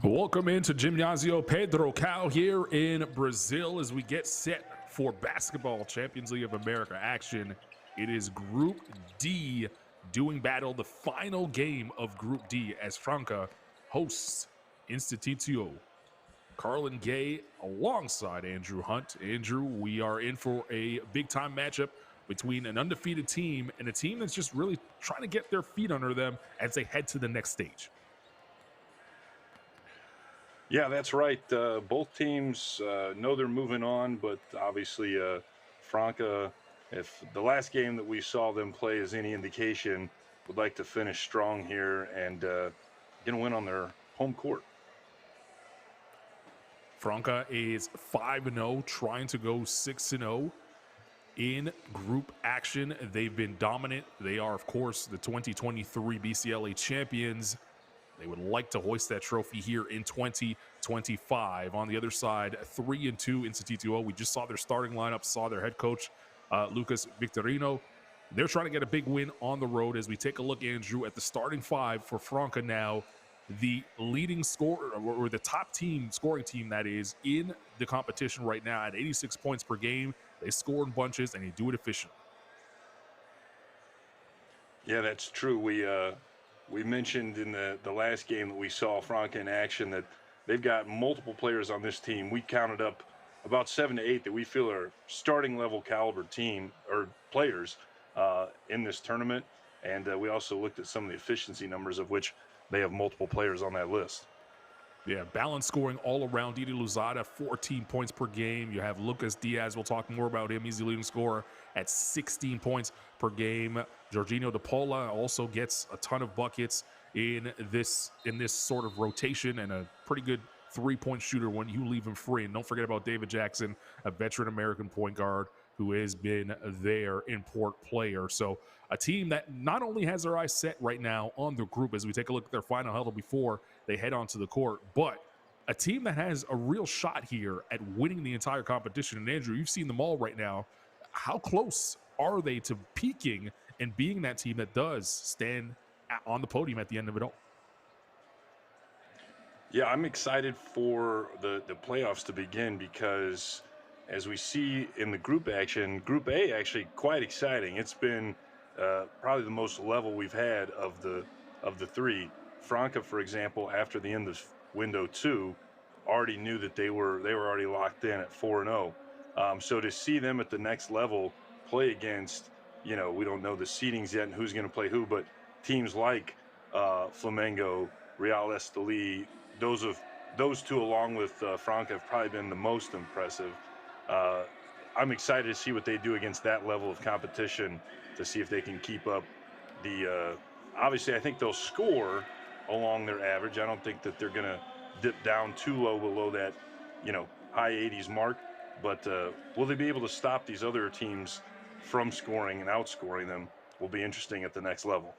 Welcome into Gimnasio Pedro Cal here in Brazil as we get set for Basketball Champions League of America action. It is Group D doing battle, the final game of Group D as Franca hosts Instituto Carlin Gay alongside Andrew Hunt. Andrew, we are in for a big-time matchup between an undefeated team and a team that's just really trying to get their feet under them as they head to the next stage. Yeah, that's right. Both teams know they're moving on, but obviously Franca, if the last game that we saw them play is any indication, would like to finish strong here and going to win on their home court. Franca is 5-0, trying to go 6-0 in group action. They've been dominant. They are, of course, the 2023 BCLA champions. They would like to hoist that trophy here in 2025. On the other side, 3-2 Instituto. We just saw their starting lineup, saw their head coach, Lucas Victorino. They're trying to get a big win on the road. As we take a look, Andrew, at the starting five for Franca now, the leading scorer, or the top team, scoring team that is, in the competition right now at 86 points per game. They score in bunches, and they do it efficiently. Yeah, that's true. We mentioned in the last game that we saw Franca in action that they've got multiple players on this team. We counted up about 7 to 8 that we feel are starting level caliber team or players in this tournament. And we also looked at some of the efficiency numbers, of which they have multiple players on that list. Yeah, balanced scoring all around. Didi Luzada, 14 points per game. You have Lucas Diaz. We'll talk more about him. He's the leading scorer at 16 points per game. Jorginho de Paula also gets a ton of buckets in this sort of rotation, and a pretty good three-point shooter when you leave him free. And don't forget about David Jackson, a veteran American point guard who has been their import player. So a team that not only has their eyes set right now on the group as we take a look at their final huddle before they head onto the court, but a team that has a real shot here at winning the entire competition. And Andrew, you've seen them all right now. How close are they to peaking and being that team that does stand on the podium at the end of it all? Yeah, I'm excited for the playoffs to begin because as we see in the group action, Group A actually quite exciting. It's been probably the most level we've had of the three. Franca, for example, after the end of window 2, already knew that they were already locked in at 4-0. So to see them at the next level play against, we don't know the seedings yet and who's going to play who, but teams like Flamengo, Real Estelí, those two along with Franca have probably been the most impressive. I'm excited to see what they do against that level of competition, to see if they can keep up the obviously I think they'll score along their average. I don't think that they're going to dip down too low below that high 80s mark, but will they be able to stop these other teams from scoring and outscoring them will be interesting at the next level.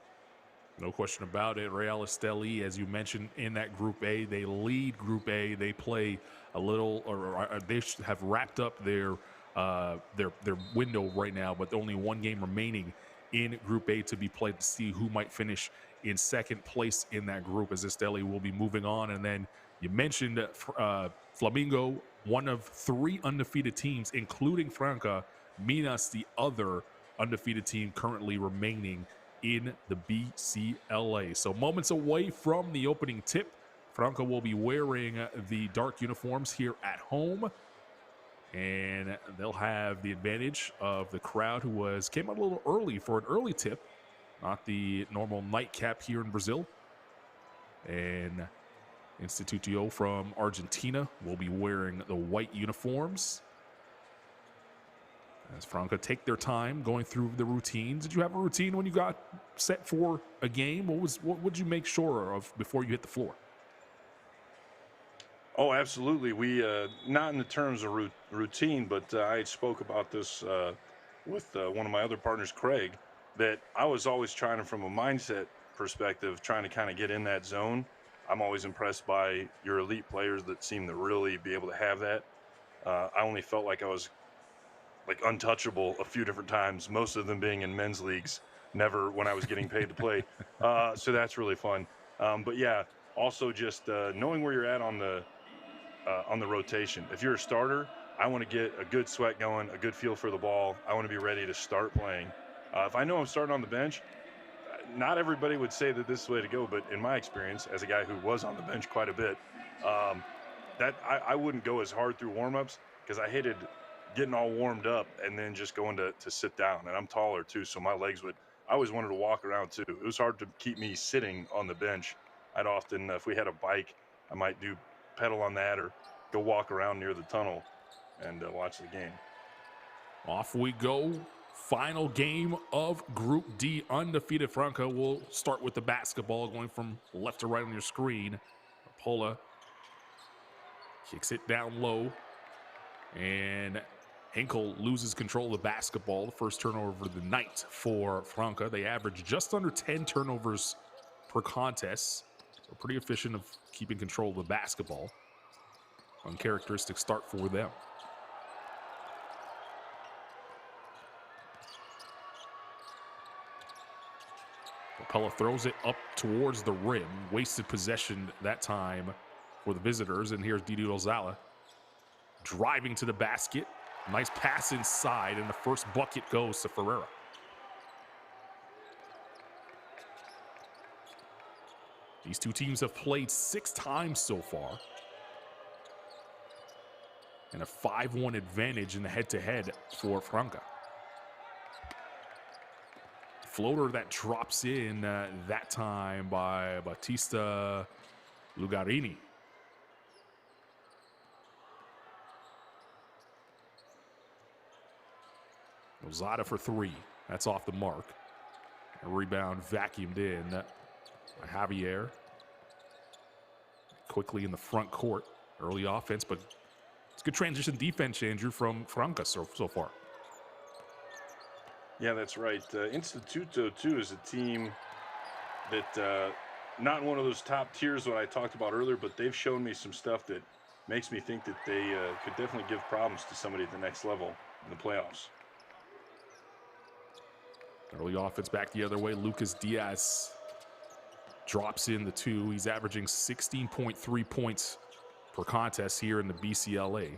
No question about it. Real Estelí, as you mentioned, in that Group A, they lead Group A. They play a little, or they have wrapped up their window right now, but only one game remaining in Group A to be played to see who might finish in second place in that group, as Estelí will be moving on. And then you mentioned Flamengo, one of 3 undefeated teams, including Franca. Minas, the other undefeated team currently remaining in the BCLA. So moments away from the opening tip, Franca will be wearing the dark uniforms here at home, and they'll have the advantage of the crowd who came out a little early for an early tip, not the normal nightcap here in Brazil. And Instituto from Argentina will be wearing the white uniforms as Franca take their time going through the routines. Did you have a routine when you got set for a game? What would you make sure of before you hit the floor? Oh, absolutely. We not in the terms of routine, but I spoke about this with one of my other partners, Craig, that I was always trying to, from a mindset perspective, trying to kind of get in that zone. I'm always impressed by your elite players that seem to really be able to have that. I only felt like I was untouchable a few different times, most of them being in men's leagues, never when I was getting paid to play. So that's really fun. But yeah, Also, just knowing where you're at on the rotation. If you're a starter, I want to get a good sweat going, a good feel for the ball. I want to be ready to start playing. If I know I'm starting on the bench, not everybody would say that this is the way to go, but in my experience, as a guy who was on the bench quite a bit, that I wouldn't go as hard through warmups because I hated getting all warmed up and then just going to sit down. And I'm taller too, so my legs would. I always wanted to walk around too. It was hard to keep me sitting on the bench. I'd often, if we had a bike, I might do pedal on that or go walk around near the tunnel and watch the game. Off we go. Final game of Group D. Undefeated Franca will start with the basketball going from left to right on your screen. Pola kicks it down low. And Henkel loses control of the basketball. The first turnover of the night for Franca. They average just under 10 turnovers per contest. So pretty efficient of keeping control of the basketball. Uncharacteristic start for them. Capella throws it up towards the rim. Wasted possession that time for the visitors. And here's Didi Rosala driving to the basket. Nice pass inside, and the first bucket goes to Ferreira. These two teams have played 6 times so far. And a 5-1 advantage in the head-to-head for Franca. Floater that drops in that time by Battista Lugarini. Lozada for 3. That's off the mark. A rebound vacuumed in by Javier. Quickly in the front court. Early offense, but it's good transition defense, Andrew, from Franca so far. Yeah, that's right. Instituto, too, is a team that not one of those top tiers that I talked about earlier, but they've shown me some stuff that makes me think that they could definitely give problems to somebody at the next level in the playoffs. Early offense back the other way. Lucas Diaz drops in the 2. He's averaging 16.3 points per contest here in the BCLA.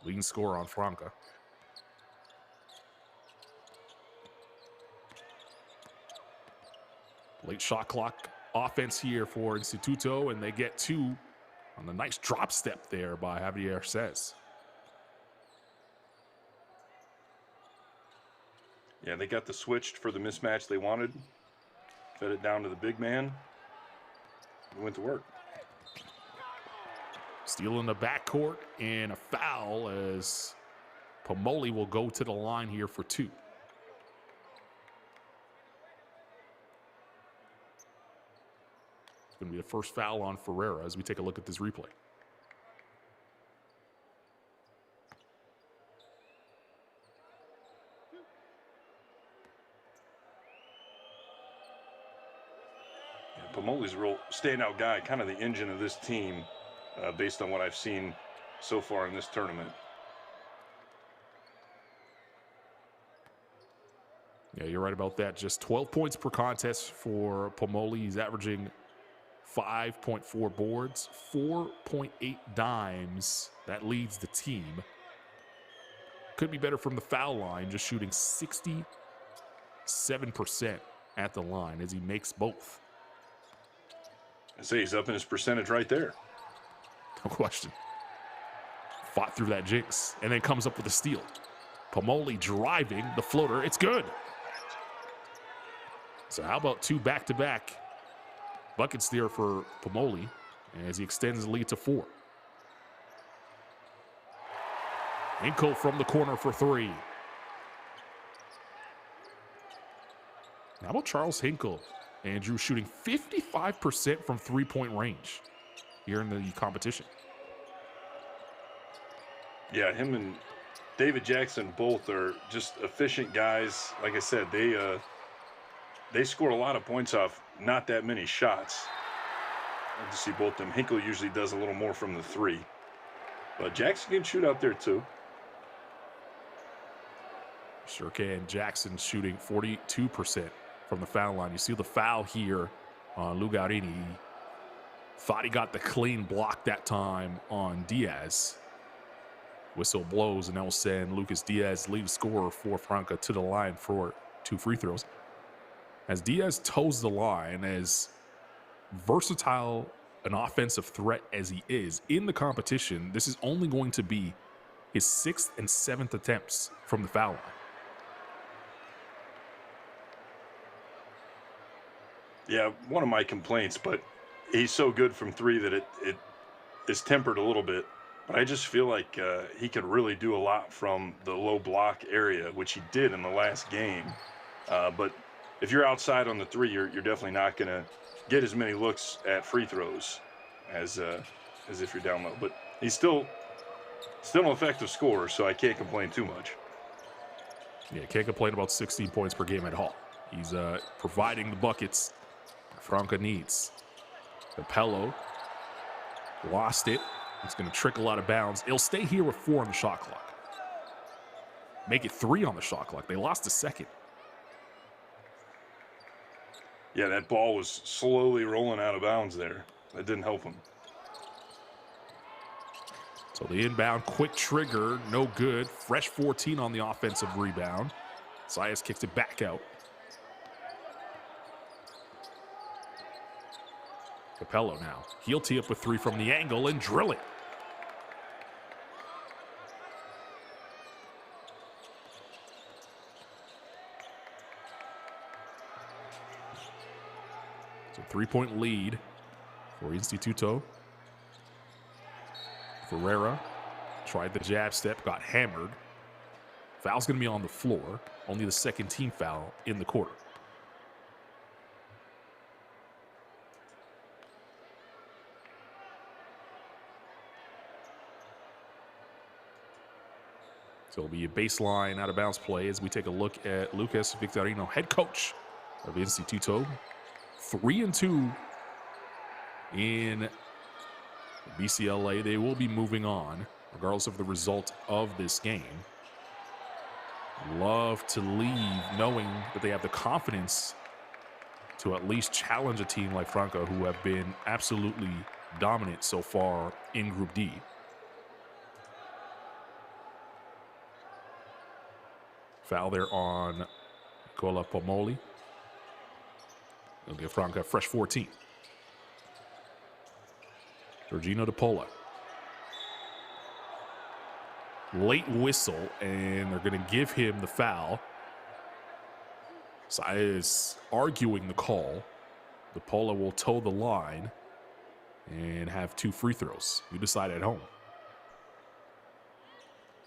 Leading scorer on Franca. Late shot clock offense here for Instituto, and they get 2 on the nice drop step there by Javier Sesi. Yeah, they got the switch for the mismatch they wanted. Fed it down to the big man. He went to work. Steal in the backcourt and a foul as Pomoli will go to the line here for 2. It's going to be the first foul on Ferreira as we take a look at this replay. Pomoli's a real standout guy, kind of the engine of this team, based on what I've seen so far in this tournament. Yeah, you're right about that. Just 12 points per contest for Pomoli. He's averaging 5.4 boards, 4.8 dimes. That leads the team. Could be better from the foul line, just shooting 67% at the line as he makes both. I say he's up in his percentage right there. No question. Fought through that jinx and then comes up with a steal. Pomoli driving the floater. It's good. So how about 2 back-to-back buckets there for Pomoli as he extends the lead to 4. Henkel from the corner for 3. How about Charles Henkel? Andrew shooting 55% from 3-point range here in the competition. Yeah, him and David Jackson both are just efficient guys. Like I said, they score a lot of points off not that many shots. I like to see both of them. Henkel usually does a little more from the 3. But Jackson can shoot out there too. Sure can. Jackson shooting 42% from the foul line. You see the foul here on Lugarini. Thought he got the clean block that time on Diaz. Whistle blows, and that will send Lucas Diaz, lead scorer for Franca, to the line for 2 free throws. As Diaz toes the line, as versatile an offensive threat as he is in the competition, this is only going to be his 6th and 7th attempts from the foul line. Yeah, one of my complaints, but he's so good from 3 that it is tempered a little bit. But I just feel like he could really do a lot from the low block area, which he did in the last game. But if you're outside on the 3, you're definitely not going to get as many looks at free throws as if you're down low. But he's still an effective scorer, so I can't complain too much. Yeah, can't complain about 16 points per game at all. He's providing the buckets Franca needs. Capello lost it. It's going to trickle out of bounds. It'll stay here with 4 on the shot clock. Make it 3 on the shot clock. They lost a second. Yeah, that ball was slowly rolling out of bounds there. That didn't help him. So the inbound, quick trigger, no good. Fresh 14 on the offensive rebound. Zayas kicks it back out. Capello now. He'll tee up with 3 from the angle and drill it. So 3-point lead for Instituto. Ferreira tried the jab step, got hammered. Foul's going to be on the floor. Only the 2nd team foul in the quarter. So it'll be a baseline out of bounds play as we take a look at Lucas Victorino, head coach of Instituto. 3-2 in BCLA. They will be moving on regardless of the result of this game. Love to leave knowing that they have the confidence to at least challenge a team like Franca, who have been absolutely dominant so far in Group D. Foul there on Nicola Pomoli. It'll give Franca a fresh 14. Georgino DePola. Late whistle, and they're going to give him the foul. Saya is arguing the call. DePola will toe the line and have 2 free throws. You decide at home.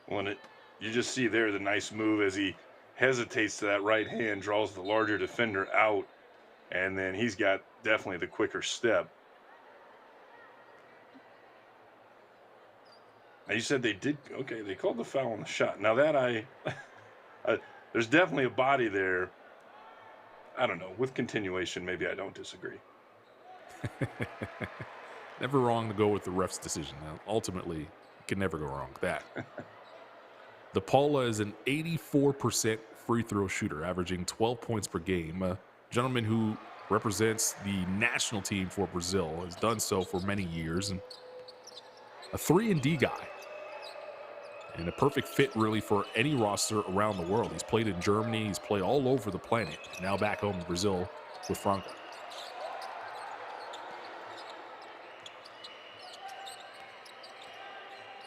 You just see there the nice move as he hesitates to that right hand, draws the larger defender out, and then he's got definitely the quicker step. Now you said they did, okay, they called the foul on the shot. Now that there's definitely a body there. I don't know, with continuation, maybe I don't disagree. Never wrong to go with the ref's decision. Now, ultimately, you can never go wrong with that. DePaula is an 84% free throw shooter, averaging 12 points per game. A gentleman who represents the national team for Brazil, has done so for many years, and a 3-and-D guy. And a perfect fit, really, for any roster around the world. He's played in Germany. He's played all over the planet. Now back home in Brazil with Franca.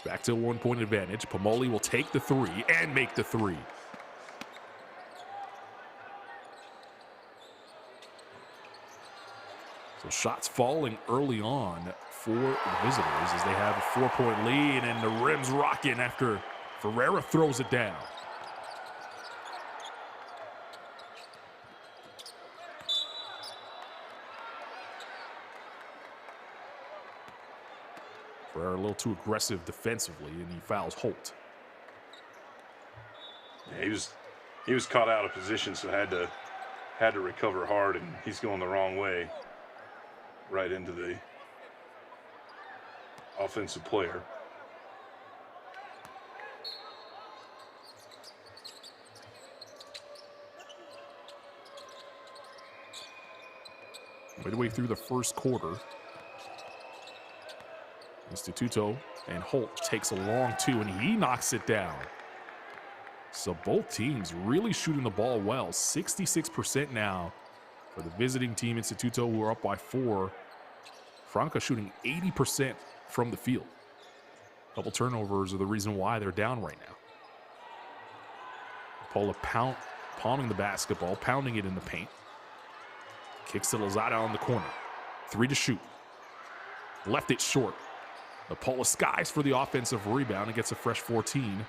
Back to a 1-point advantage. Pomoli will take the 3 and make the 3. So shots falling early on for the visitors as they have a 4-point lead, and the rim's rocking after Ferreira throws it down. Ferreira a little too aggressive defensively, and he fouls Holt. Yeah, he was caught out of position, so had to recover hard, and he's going the wrong way, right into the offensive player. Midway through the first quarter, Instituto and Holt takes a long two, and he knocks it down. So both teams really shooting the ball well. 66% now for the visiting team, Instituto, who are up by 4. Franca shooting 80% from the field. Couple turnovers are the reason why they're down right now. Paula palming the basketball, pounding it in the paint. Kicks to Lozada on the corner. 3 to shoot. Left it short. Paula skies for the offensive rebound and gets a fresh 14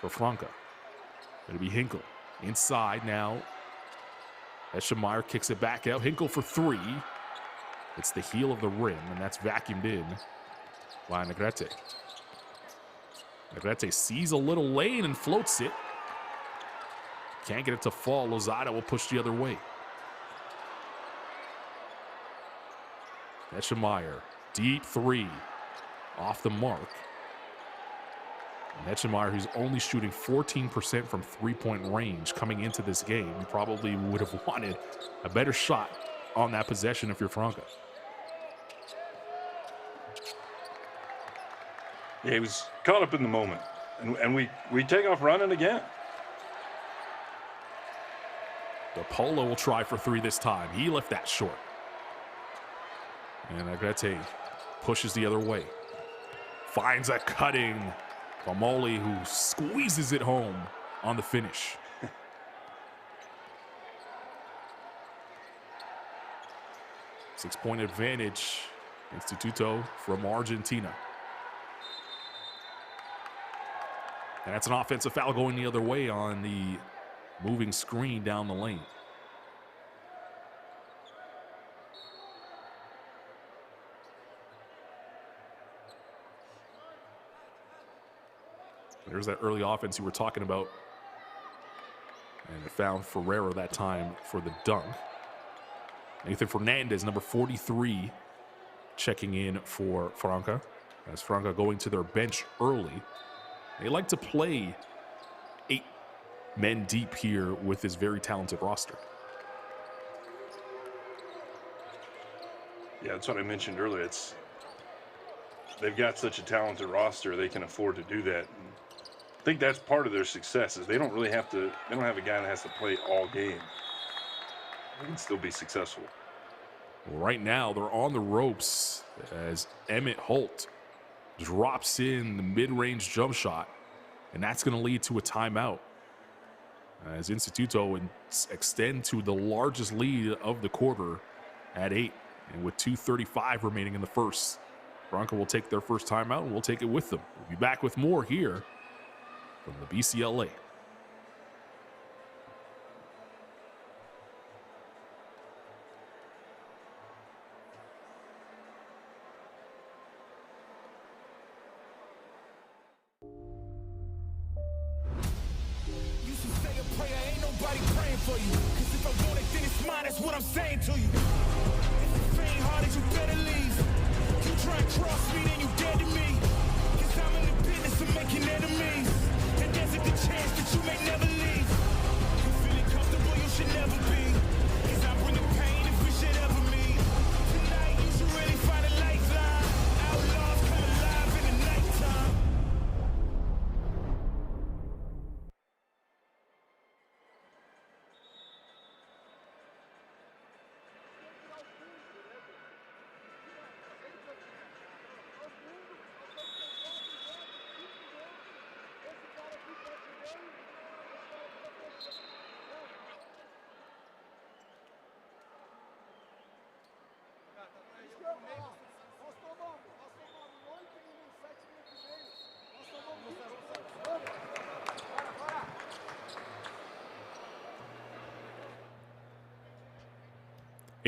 for Franca. It'll be Hinkle. Inside now. Eschemeyer kicks it back out. Hinkle for 3. It's the heel of the rim, and that's vacuumed in by Negrete. Negrete sees a little lane and floats it. Can't get it to fall. Lozada will push the other way. Eschemeyer, deep 3. Off the mark. Eschemeyer, who's only shooting 14% from three-point range coming into this game, probably would have wanted a better shot on that possession if you're Franca. Yeah, he was caught up in the moment. And we take off running again. The Polo will try for 3 this time. He left that short. And Negrete pushes the other way. Finds a cutting Famoli, who squeezes it home on the finish. Six-point advantage, Instituto from Argentina. And that's an offensive foul going the other way on the moving screen down the lane. There's that early offense you were talking about. And it found Ferreira that time for the dunk. Nathan Fernandez, number 43, checking in for Franca. As Franca going to their bench early. They like to play 8 men deep here with this very talented roster. Yeah, that's what I mentioned earlier. They've got such a talented roster, they can afford to do that. And I think that's part of their success is they don't have a guy that has to play all game. They can still be successful. Well, right now, they're on the ropes as Emmett Holt drops in the mid-range jump shot, and that's going to lead to a timeout as Instituto extend to the largest lead of the quarter at 8, and with 2:35 remaining in the first. Franca will take their first timeout, and we'll take it with them. We'll be back with more here from the BCLA.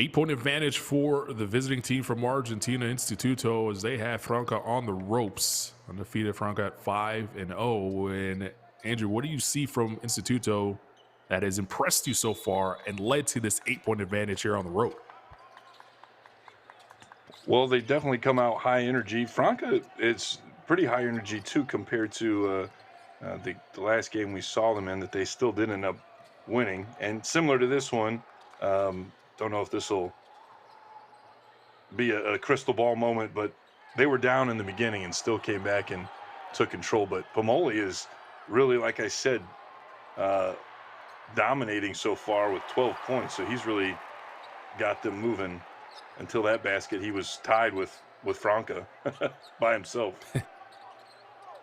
Eight-point advantage for the visiting team from Argentina, Instituto, as they have Franca on the ropes. Undefeated Franca at 5-0. And Andrew, what do you see from Instituto that has impressed you so far and led to this 8-point advantage here on the road? Well, they definitely come out high energy. Franca is pretty high energy too compared to the last game we saw them in that they still did end up winning. And similar to this one, don't know if this will be a crystal ball moment, but they were down in the beginning and still came back and took control. But Pomoli is really, like I said, dominating so far with 12 points. So he's really got them moving. Until that basket, he was tied with Franca by himself.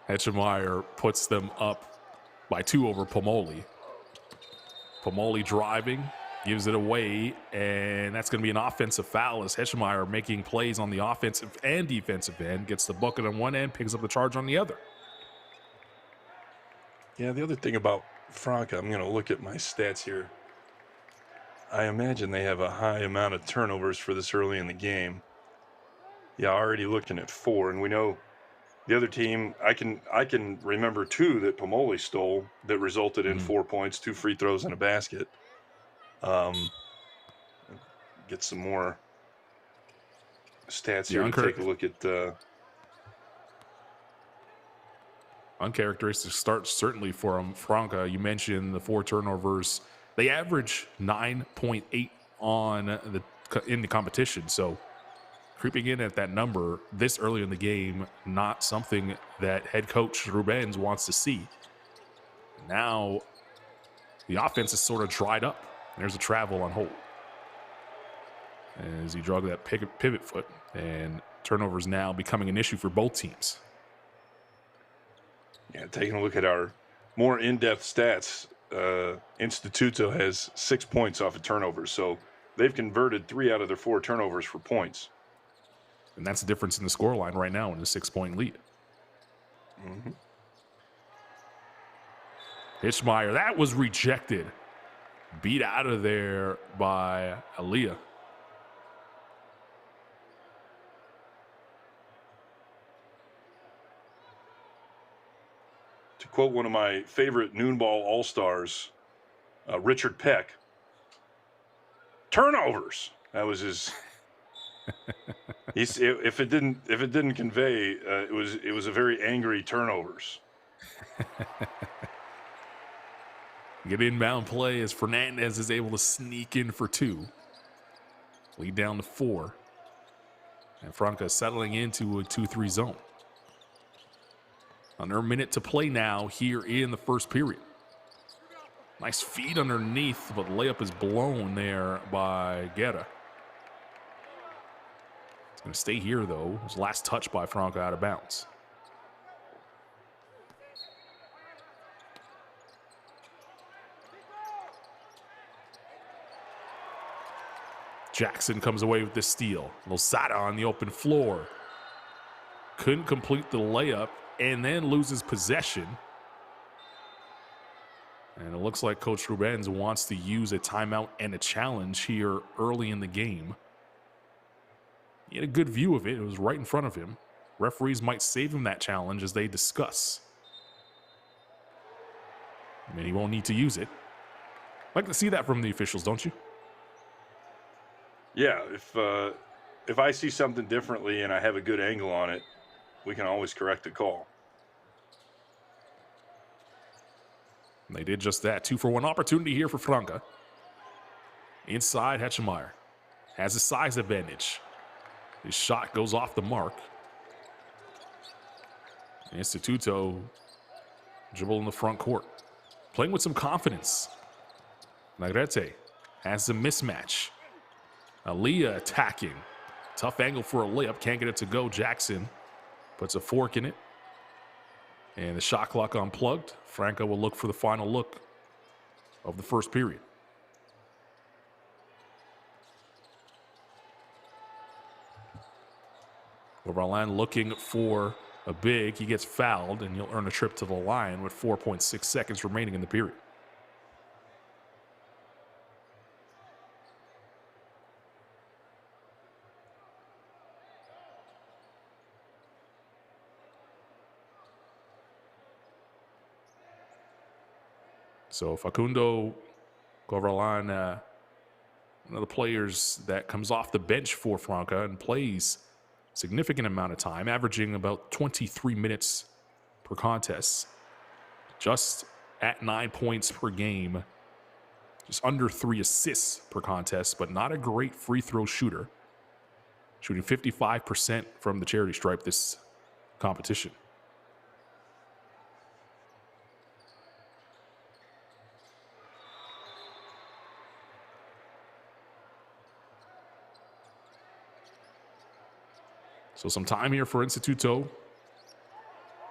Hetchemeyer puts them up by 2 over Pomoli. Pomoli driving, gives it away, and that's going to be an offensive foul as Hetchemeyer making plays on the offensive and defensive end, gets the bucket on one end, picks up the charge on the other. Yeah, the other thing about Franca, I'm going to look at my stats here. I imagine they have a high amount of turnovers for this early in the game. Yeah, already looking at 4, and we know the other team, I can remember 2 that Pomoli stole that resulted in 4 points, 2 free throws, and a basket. Get some more stats here to take a look at. Uncharacteristic start certainly for Franca. You mentioned the 4 turnovers. They average 9.8 in the competition, so creeping in at that number this early in the game, not something that head coach Rubens wants to see. Now, the offense is sort of dried up. There's a travel on hold as he drug that pivot foot, and turnovers now becoming an issue for both teams. Yeah, taking a look at our more in-depth stats, Instituto has 6 points off of turnovers, so they've converted 3 out of their 4 turnovers for points. And that's the difference in the scoreline right now in the 6-point lead. Hetchemeyer, that was rejected. Beat out of there by Aaliyah. To quote one of my favorite noon ball all-stars, Richard Peck, turnovers. That was his. If it didn't convey, it was a very angry turnovers. Get inbound play as Fernandez is able to sneak in for 2. Lead down to 4. And Franca settling into a 2-3 zone. Under a minute to play now here in the first period. Nice feed underneath, but layup is blown there by Guerra. It's going to stay here, though. His last touch by Franca out of bounds. Jackson comes away with the steal. Losada on the open floor. Couldn't complete the layup and then loses possession. And it looks like Coach Rubens wants to use a timeout and a challenge here early in the game. He had a good view of it. It was right in front of him. Referees might save him that challenge as they discuss. I mean, he won't need to use it. Like to see that from the officials, don't you? Yeah, if I see something differently and I have a good angle on it, we can always correct the call. And they did just that. 2-for-1 opportunity here for Franca. Inside, Hetchemeyer has a size advantage. His shot goes off the mark. Instituto dribble in the front court. Playing with some confidence. Negrete has a mismatch. Aaliyah attacking. Tough angle for a layup. Can't get it to go. Jackson puts a fork in it. And the shot clock unplugged. Franca will look for the final look of the first period. Overland looking for a big. He gets fouled, and he'll earn a trip to the line with 4.6 seconds remaining in the period. So Facundo Corvalan, one of the players that comes off the bench for Franca and plays a significant amount of time, averaging about 23 minutes per contest, just at 9 points per game, just under 3 assists per contest, but not a great free throw shooter. shooting 55% from the charity stripe this competition. So some time here for Instituto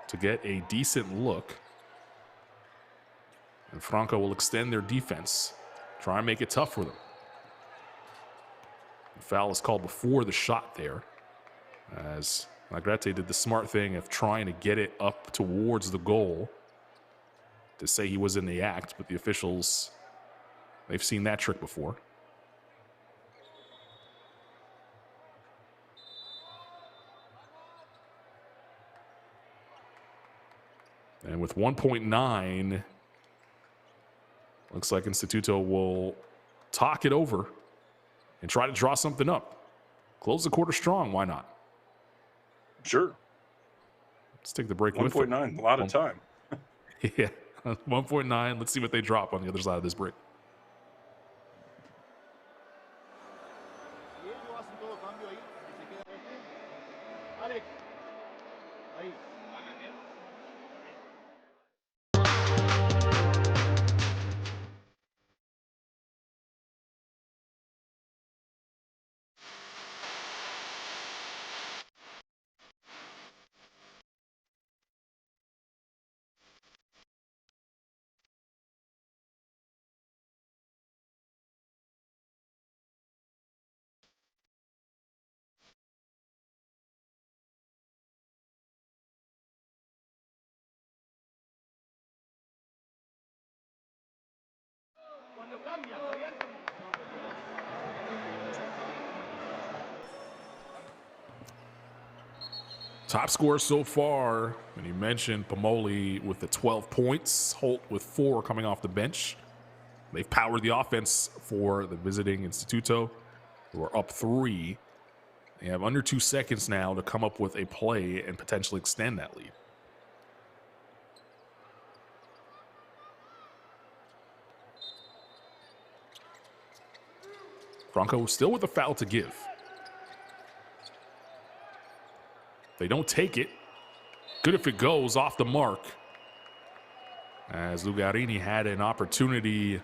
to get a decent look. And Franca will extend their defense, try and make it tough for them. The foul is called before the shot there, as Nagrete did the smart thing of trying to get it up towards the goal to say he was in the act, but the officials, they've seen that trick before. And with 1.9, looks like Instituto will talk it over and try to draw something up. Close the quarter strong, why not? Sure. Let's take the break with them. 1.9, a lot of time. Yeah, 1.9. Let's see what they drop on the other side of this break. Top scorer so far, and you mentioned Pomoli with the 12 points, Holt with 4 coming off the bench. They've powered the offense for the visiting Instituto, who are up 3. They have under 2 seconds now to come up with a play and potentially extend that lead. Franco still with a foul to give. They don't take it. Good if it goes off the mark. As Lugarini had an opportunity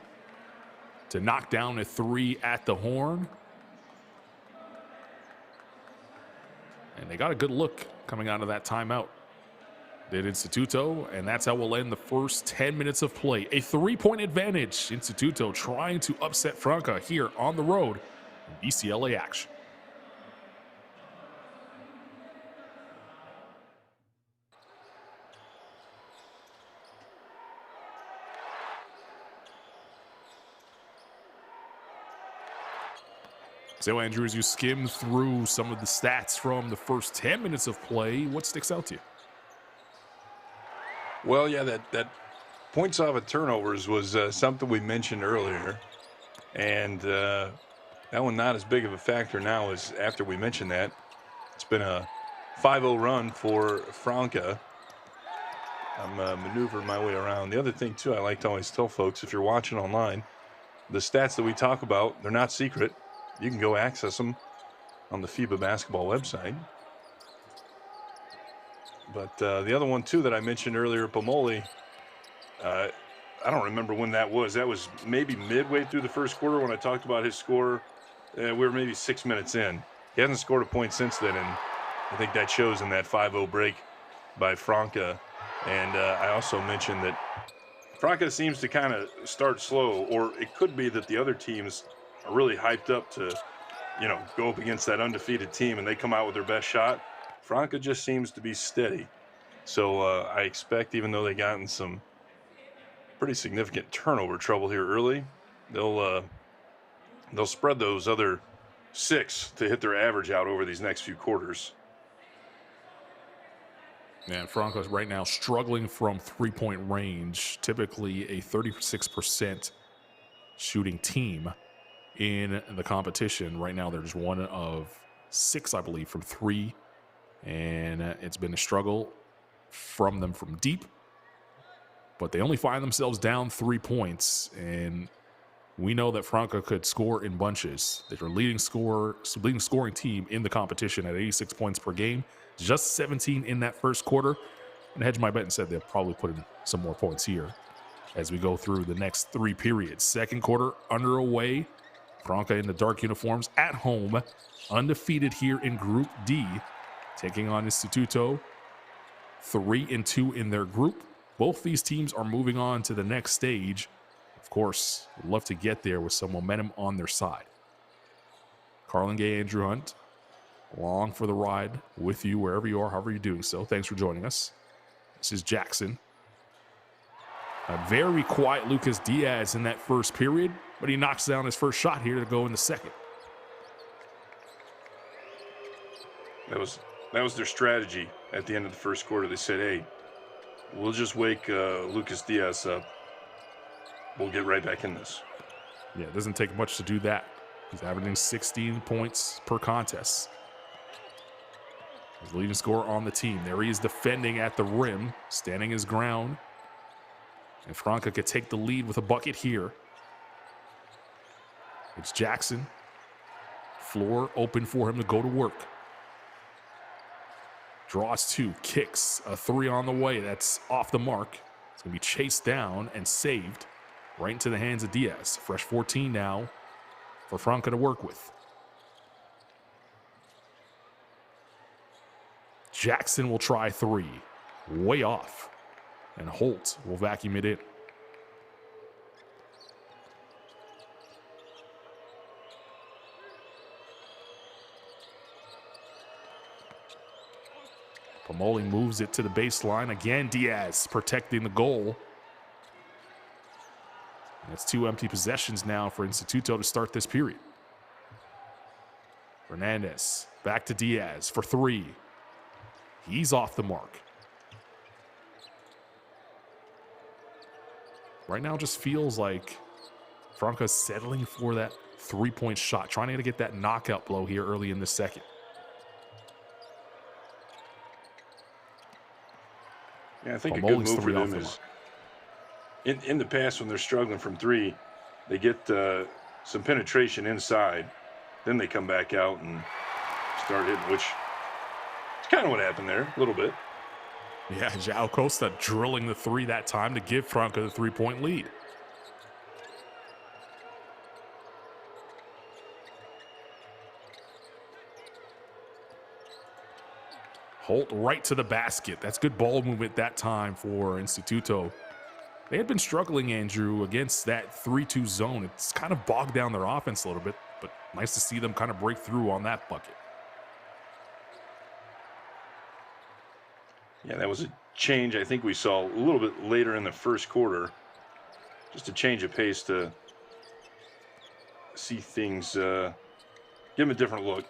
to knock down a 3 at the horn. And they got a good look coming out of that timeout. Did Instituto, and that's how we'll end the first 10 minutes of play. A 3-point advantage. Instituto trying to upset Franca here on the road in BCLA action. So, Andrew, as you skim through some of the stats from the first 10 minutes of play, what sticks out to you? Well, yeah, that points off of turnovers was something we mentioned earlier. And that one not as big of a factor now as after we mentioned that. It's been a 5-0 run for Franca. I'm maneuvering my way around. The other thing, too, I like to always tell folks, if you're watching online, the stats that we talk about, they're not secret. You can go access them on the FIBA basketball website. But the other one, too, that I mentioned earlier, Pomoli, I don't remember when that was. That was maybe midway through the first quarter when I talked about his score. We were maybe 6 minutes in. He hasn't scored a point since then, and I think that shows in that 5-0 break by Franca. And I also mentioned that Franca seems to kind of start slow, or it could be that the other teams are really hyped up to, go up against that undefeated team, and they come out with their best shot. Franca just seems to be steady. So I expect, even though they got in some pretty significant turnover trouble here early, they'll spread those other 6 to hit their average out over these next few quarters. And Franca's right now struggling from 3-point range, typically a 36% shooting team in the competition. Right now, there's 1 of 6, I believe, from 3. And it's been a struggle from them from deep. But they only find themselves down 3 points. And We know that Franca could score in bunches. They're leading scoring team in the competition at 86 points per game. Just 17 in that first quarter. And hedge my bet and said they'll probably put in some more points here as we go through the next 3 periods. Second quarter underway. Franca in the dark uniforms at home, undefeated here in Group D, taking on Instituto, 3-2 in their group. Both these teams are moving on to the next stage. Of course, would love to get there with some momentum on their side. Carlin Gay, Andrew Hunt, along for the ride with you wherever you are, however you're doing so. Thanks for joining us. This is Jackson. A very quiet Lucas Diaz in that first period, but he knocks down his first shot here to go in the second. That was their strategy at the end of the first quarter. They said, hey, we'll just wake Lucas Diaz up. We'll get right back in this. Yeah, it doesn't take much to do that. He's averaging 16 points per contest. His leading scorer on the team. There he is defending at the rim, standing his ground. And Franca could take the lead with a bucket here. It's Jackson. Floor open for him to go to work. Draws 2, kicks, a 3 on the way. That's off the mark. It's going to be chased down and saved right into the hands of Diaz. Fresh 14 now for Franca to work with. Jackson will try 3. Way off. And Holt will vacuum it in. Pomoli moves it to the baseline. Again, Diaz protecting the goal. And it's 2 empty possessions now for Instituto to start this period. Fernandez back to Diaz for 3. He's off the mark. Right now, it just feels like Franca's settling for that 3-point shot, trying to get that knockout blow here early in the second. Yeah, I think a good move for them is in the past when they're struggling from 3, they get some penetration inside, then they come back out and start hitting, which is kind of what happened there a little bit. Yeah, João Costa drilling the 3 that time to give Franca the 3-point lead. Holt right to the basket. That's good ball movement that time for Instituto. They had been struggling, Andrew, against that 3-2 zone. It's kind of bogged down their offense a little bit, but nice to see them kind of break through on that bucket. Yeah, that was a change I think we saw a little bit later in the first quarter. Just a change of pace to see things, give them a different look.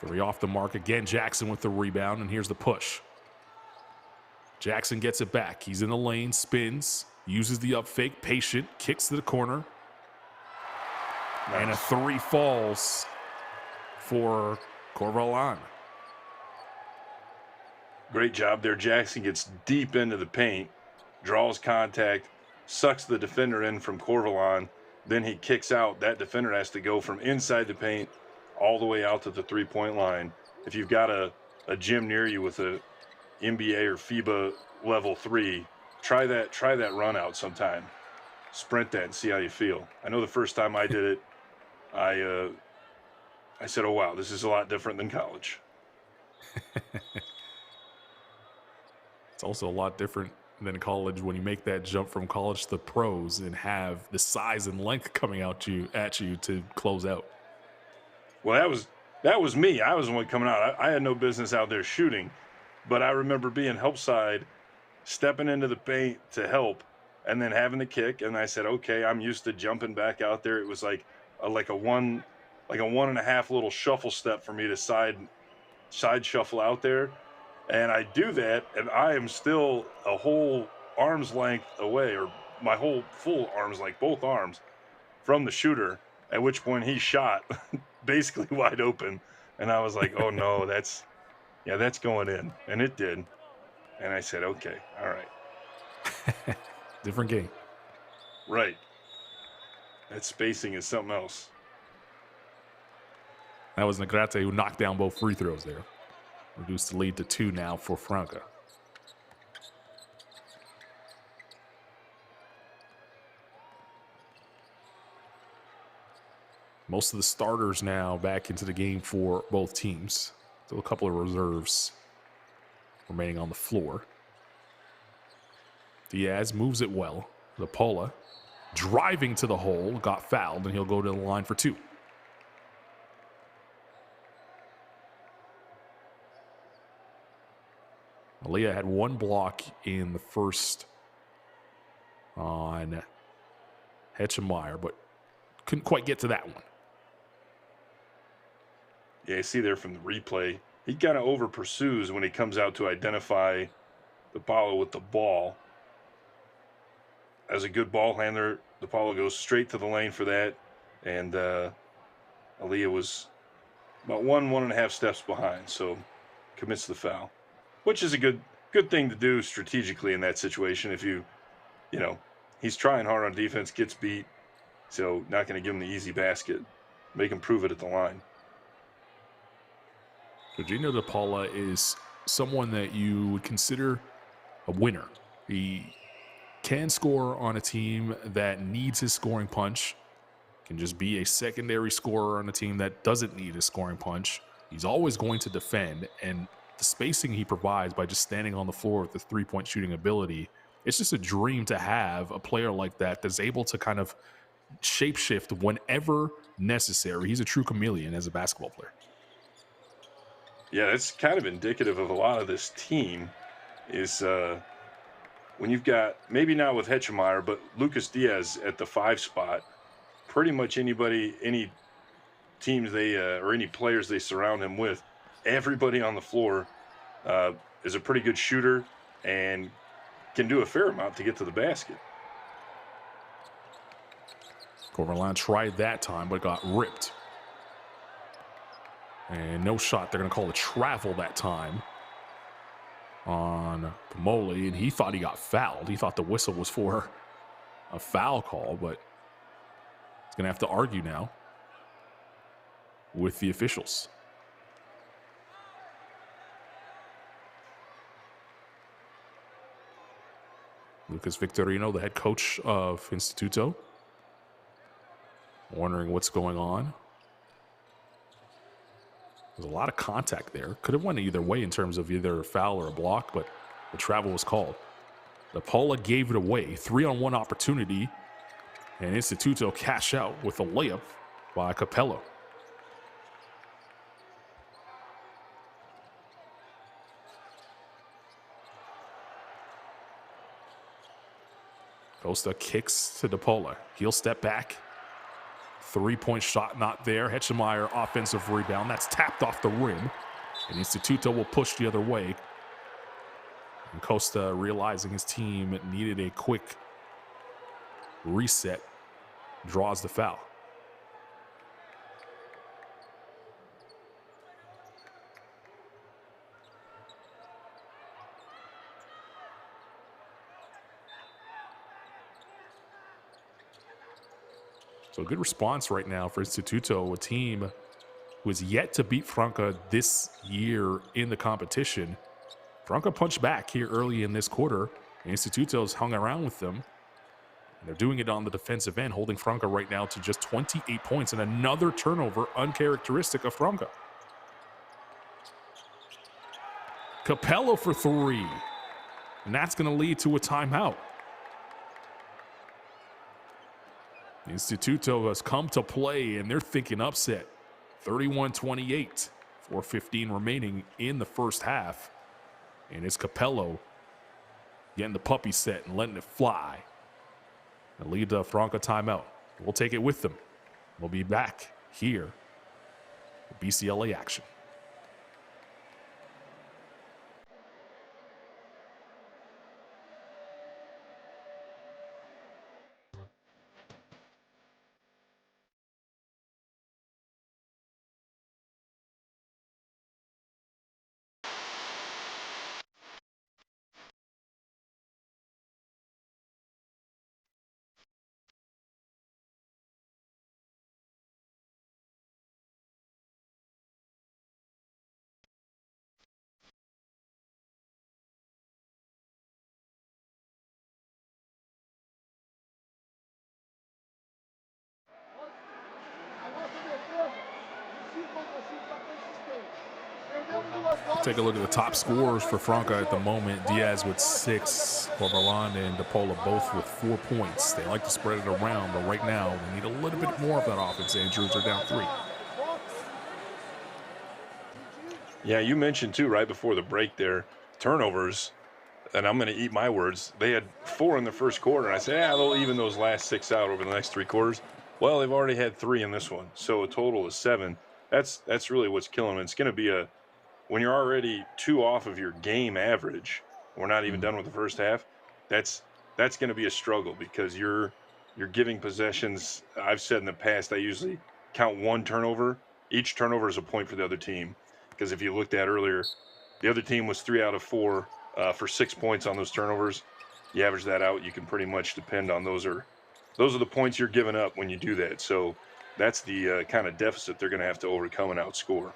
3 off the mark again. Jackson with the rebound, and here's the push. Jackson gets it back. He's in the lane, spins, uses the up fake, patient, kicks to the corner. Nice. And a 3 falls for Corvalán. Great job there. Jackson gets deep into the paint, draws contact, sucks the defender in from Corvalán. Then he kicks out. That defender has to go from inside the paint all the way out to the 3-point line. If you've got a gym near you with a NBA or FIBA level 3, try that run out sometime. Sprint that and see how you feel. I know the first time I did it, I said, oh, wow, this is a lot different than college. It's also a lot different than college when you make that jump from college to the pros and have the size and length coming at you to close out. Well, that was me. I was the one coming out. I had no business out there shooting, but I remember being help side, stepping into the paint to help, and then having the kick. And I said, okay, I'm used to jumping back out there. It was like a 1.5 little shuffle step for me to side shuffle out there. And I do that, and I am still a whole arm's length away, or my whole full arm's length, both arms, from the shooter, at which point he shot basically wide open. And I was like, oh, no, that's going in. And it did. And I said, okay, all right. Different game. Right. That spacing is something else. That was Negrete who knocked down both free throws there. Reduced the lead to 2 now for Franca. Most of the starters now back into the game for both teams. Still a couple of reserves remaining on the floor. Diaz moves it well. Lapola driving to the hole, got fouled, and he'll go to the line for 2. Aaliyah had 1 block in the first on Hetchemeyer, but couldn't quite get to that one. Yeah, you see there from the replay, he kind of over pursues when he comes out to identify the Paulo with the ball. As a good ball handler, the Paulo goes straight to the lane for that, and Aaliyah was about 1.5 steps behind, so commits the foul, which is a good thing to do strategically in that situation. If you know, he's trying hard on defense, gets beat, so not going to give him the easy basket. Make him prove it at the line. Jorginho De Paula is someone that you would consider a winner. He can score on a team that needs his scoring punch, can just be a secondary scorer on a team that doesn't need his scoring punch. He's always going to defend, and the spacing he provides by just standing on the floor with the three-point shooting ability, it's just a dream to have a player like that that's able to kind of shapeshift whenever necessary. He's a true chameleon as a basketball player. Yeah, it's kind of indicative of a lot of this team is when you've got, maybe not with Hetchemeyer, but Lucas Diaz at the 5 spot, pretty much anybody, any teams they or any players they surround him with, everybody on the floor is a pretty good shooter and can do a fair amount to get to the basket. Corverland tried that time, but got ripped. And no shot. They're going to call a travel that time on Pomoli, and he thought he got fouled. He thought the whistle was for a foul call, but he's going to have to argue now with the officials. Lucas Victorino, the head coach of Instituto, wondering what's going on. There's a lot of contact there. Could have went either way in terms of either a foul or a block, but the travel was called. The Paula gave it away. 3-on-1 opportunity, and Instituto cash out with a layup by Capello. Costa kicks to DePola. He'll step back. 3-point shot not there. Hetchemeyer offensive rebound. That's tapped off the rim. And Instituto will push the other way. And Costa, realizing his team needed a quick reset, draws the foul. So a good response right now for Instituto, a team who has yet to beat Franca this year in the competition. Franca punched back here early in this quarter. Instituto's hung around with them. And they're doing it on the defensive end, holding Franca right now to just 28 points and another turnover uncharacteristic of Franca. Capello for 3. And that's going to lead to a timeout. Instituto has come to play, and they're thinking upset. 31-28, 4:15 remaining in the first half. And it's Capello getting the puppy set and letting it fly. And lead to Franca timeout. We'll take it with them. We'll be back here at BCLA action. Take a look at the top scorers for Franca at the moment. Diaz with 6, Corvalán and DePola both with 4 points. They like to spread it around, but right now they need a little bit more of that offense. Andrews are down 3. Yeah, you mentioned too right before the break there, turnovers, and I'm going to eat my words. They had 4 in the first quarter, and I said, yeah, they'll even those last 6 out over the next 3 quarters. Well, they've already had 3 in this one, so a total of 7. That's really what's killing them. It's going to be when you're already 2 off of your game average. We're not even done with the first half. That's going to be a struggle because you're giving possessions. I've said in the past, I usually count 1 turnover. Each turnover is a point for the other team. Because if you looked at earlier, the other team was 3 out of 4 for 6 points on those turnovers. You average that out, you can pretty much depend on those are the points you're giving up when you do that. So that's the kind of deficit they're going to have to overcome and outscore.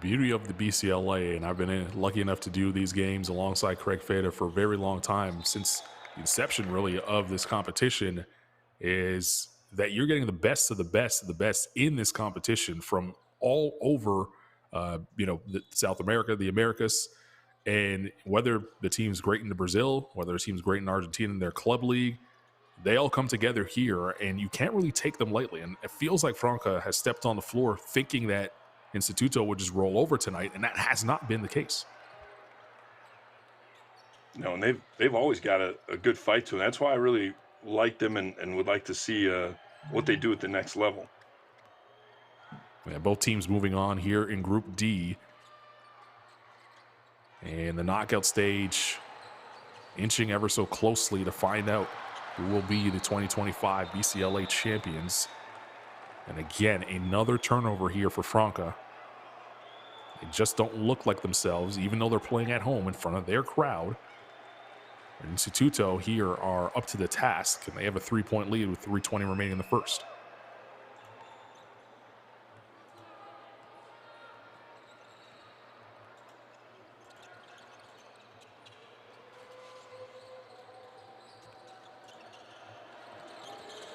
Beauty of the BCLA, and I've been lucky enough to do these games alongside Craig Feda for a very long time, since the inception really of this competition, is that you're getting the best of the best of the best in this competition from all over South America, the Americas, and whether the team's great in Brazil, whether the team's great in Argentina in their club league, they all come together here, and you can't really take them lightly. And it feels like Franca has stepped on the floor thinking that Instituto would just roll over tonight, and that has not been the case. No, and they've always got a good fight to them. That's why I really like them and would like to see what they do at the next level. Yeah, both teams moving on here in Group D. And the knockout stage inching ever so closely to find out who will be the 2025 BCLA champions. And again, another turnover here for Franca. They just don't look like themselves, even though they're playing at home in front of their crowd. And Instituto here are up to the task, and they have a 3-point lead with 3:20 remaining in the first.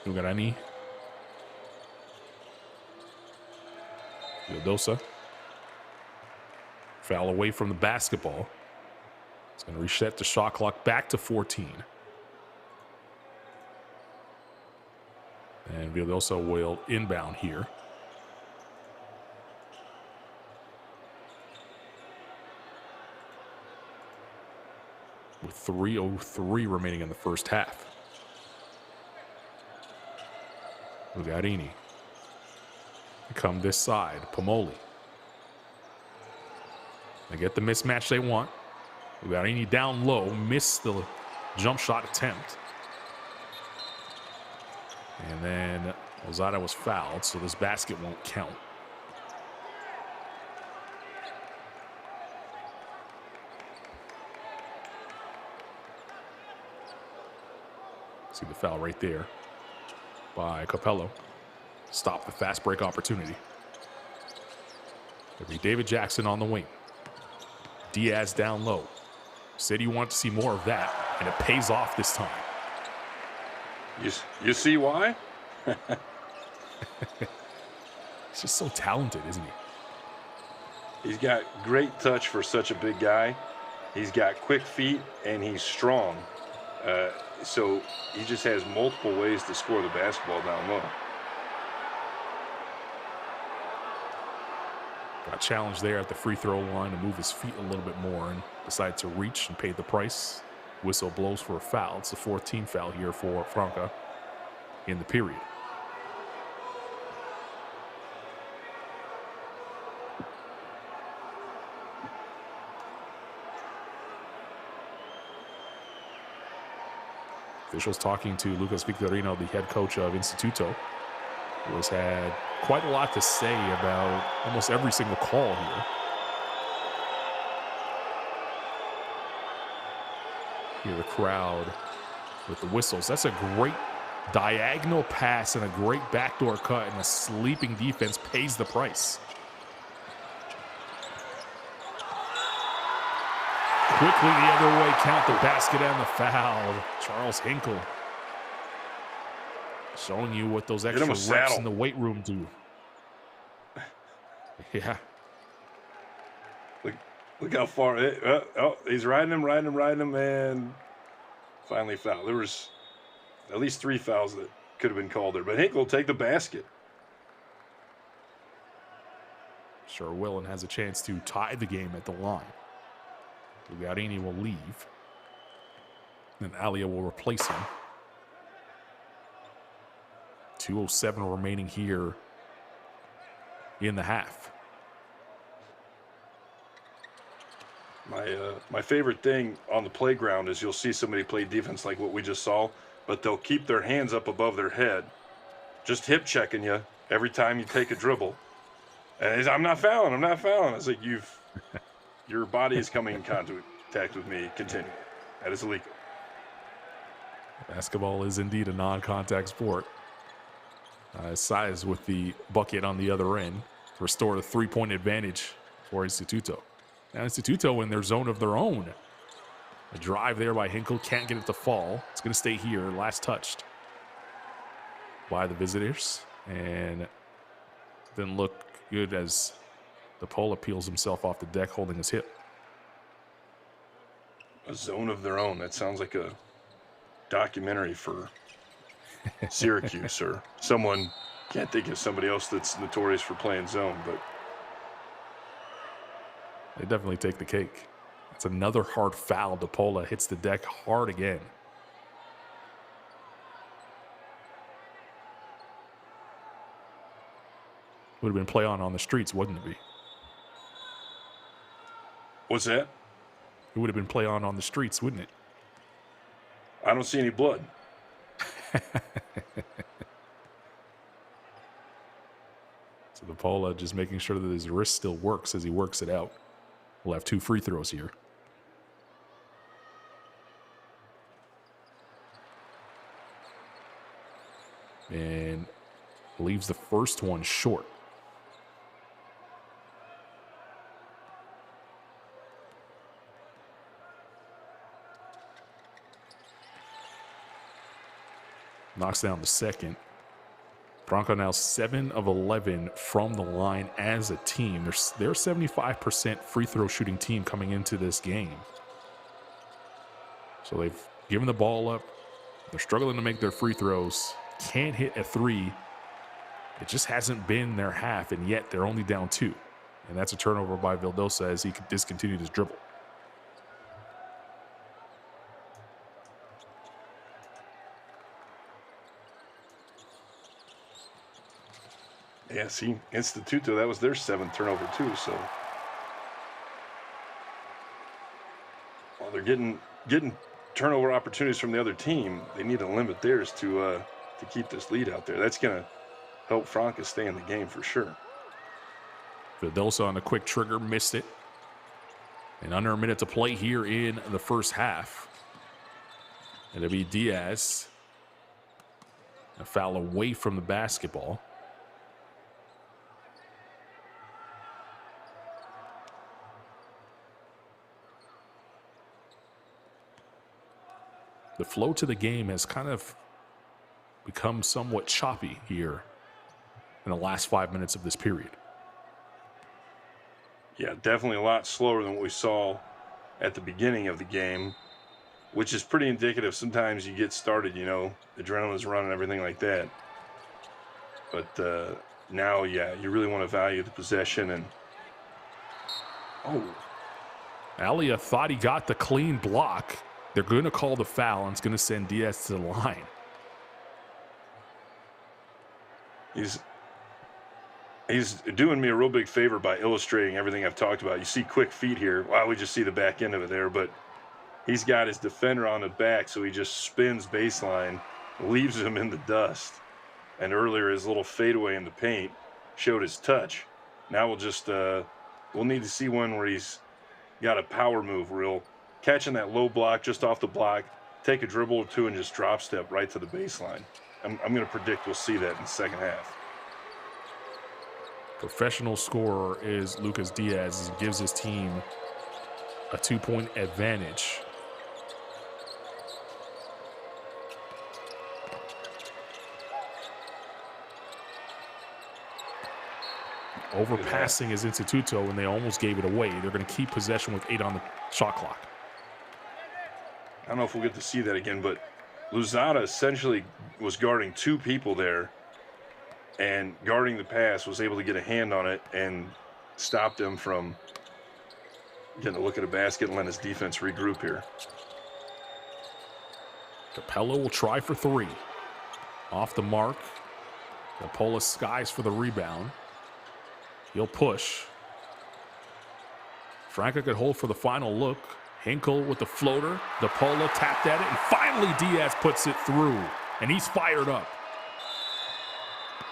Ugarani. Vildosa. Foul away from the basketball. It's going to reset the shot clock back to 14. And Vildosa will inbound here. With 3:03 remaining in the first half. Ugarini. Come this side. Pomoli. They get the mismatch they want. Ugarini down low. Missed the jump shot attempt. And then Lozada was fouled, so this basket won't count. See the foul right there by Capello. Stop the fast break opportunity. It'll be David Jackson on the wing. Diaz down low. Said you want to see more of that, and it pays off this time. You see why? He's just so talented, isn't he? He's got great touch for such a big guy. He's got quick feet, and he's strong. So he just has multiple ways to score the basketball down low. Got challenged there at the free throw line to move his feet a little bit more and decided to reach and pay the price. Whistle blows for a foul. It's the 14th foul here for Franca in the period. Officials talking to Lucas Victorino, the head coach of Instituto, who has had quite a lot to say about almost every single call here. Hear the crowd with the whistles. That's a great diagonal pass and a great backdoor cut, and a sleeping defense pays the price. Quickly the other way, count the basket and the foul. Charles Hinkle showing you what those extra reps in the weight room do. Yeah. Look how far. Oh, he's riding him, and finally fouled. There was at least 3 fouls that could have been called there. But Hinkle will take the basket. Sure, Willen has a chance to tie the game at the line. Ugarini will leave. And Alia will replace him. 2:07 remaining here in the half. My favorite thing on the playground is you'll see somebody play defense like what we just saw, but they'll keep their hands up above their head, just hip checking you every time you take a dribble. And he's, I'm not fouling. It's like your body is coming in contact with me continually. That is illegal. Basketball is indeed a non-contact sport. Size with the bucket on the other end to restore the 3-point advantage for Instituto. Now Instituto in their zone of their own. A drive there by Hinkle, can't get it to fall. It's going to stay here, last touched by the visitors. And didn't look good as DePola peels himself off the deck holding his hip. A zone of their own. That sounds like a documentary for Syracuse or someone. Can't think of somebody else that's notorious for playing zone, but they definitely take the cake. It's another hard foul. DePola hits the deck hard again. Would have been play on the streets, wouldn't it be? What's that? It would have been play on the streets, wouldn't it? I don't see any blood. So DePola just making sure that his wrist still works as he works it out. We'll have 2 free throws here. And leaves the first one short. Knocks down the second. Franca now 7 of 11 from the line as a team. They're 75% free throw shooting team coming into this game. So they've given the ball up. They're struggling to make their free throws. Can't hit a 3. It just hasn't been their half, and yet they're only down 2. And that's a turnover by Vildosa as he discontinued his dribble. Yeah, see, Instituto, that was their 7th turnover too. So while they're getting turnover opportunities from the other team, they need to limit theirs to keep this lead out there. That's going to help Franca stay in the game for sure. Vildosa on a quick trigger, missed it. And under a minute to play here in the first half. It'll be Diaz. A foul away from the basketball. The flow to the game has kind of become somewhat choppy here in the last 5 minutes of this period. Yeah, definitely a lot slower than what we saw at the beginning of the game, which is pretty indicative. Sometimes you get started, you know, adrenaline's running, everything like that. But now, yeah, you really want to value the possession. And Alia thought he got the clean block. They're going to call the foul, and it's going to send Diaz to the line. He's doing me a real big favor by illustrating everything I've talked about. You see quick feet here. Wow, we just see the back end of it there, but he's got his defender on the back, so he just spins baseline, leaves him in the dust. And earlier, his little fadeaway in the paint showed his touch. Now we'll need to see one where he's got a power move, catching that low block just off the block, take a dribble or two, and just drop step right to the baseline. I'm going to predict we'll see that in the second half. Professional scorer is Lucas Diaz as he gives his team a 2-point advantage. Overpassing is Instituto, and they almost gave it away. They're going to keep possession with 8 on the shot clock. I don't know if we'll get to see that again, but Luzada essentially was guarding 2 people there, and guarding the pass, was able to get a hand on it and stop them from getting a look at a basket and let his defense regroup here. Capello will try for 3. Off the mark. Capola skies for the rebound. He'll push. Franca could hold for the final look. Hinkle with the floater. DePaula tapped at it, and finally Diaz puts it through, and he's fired up.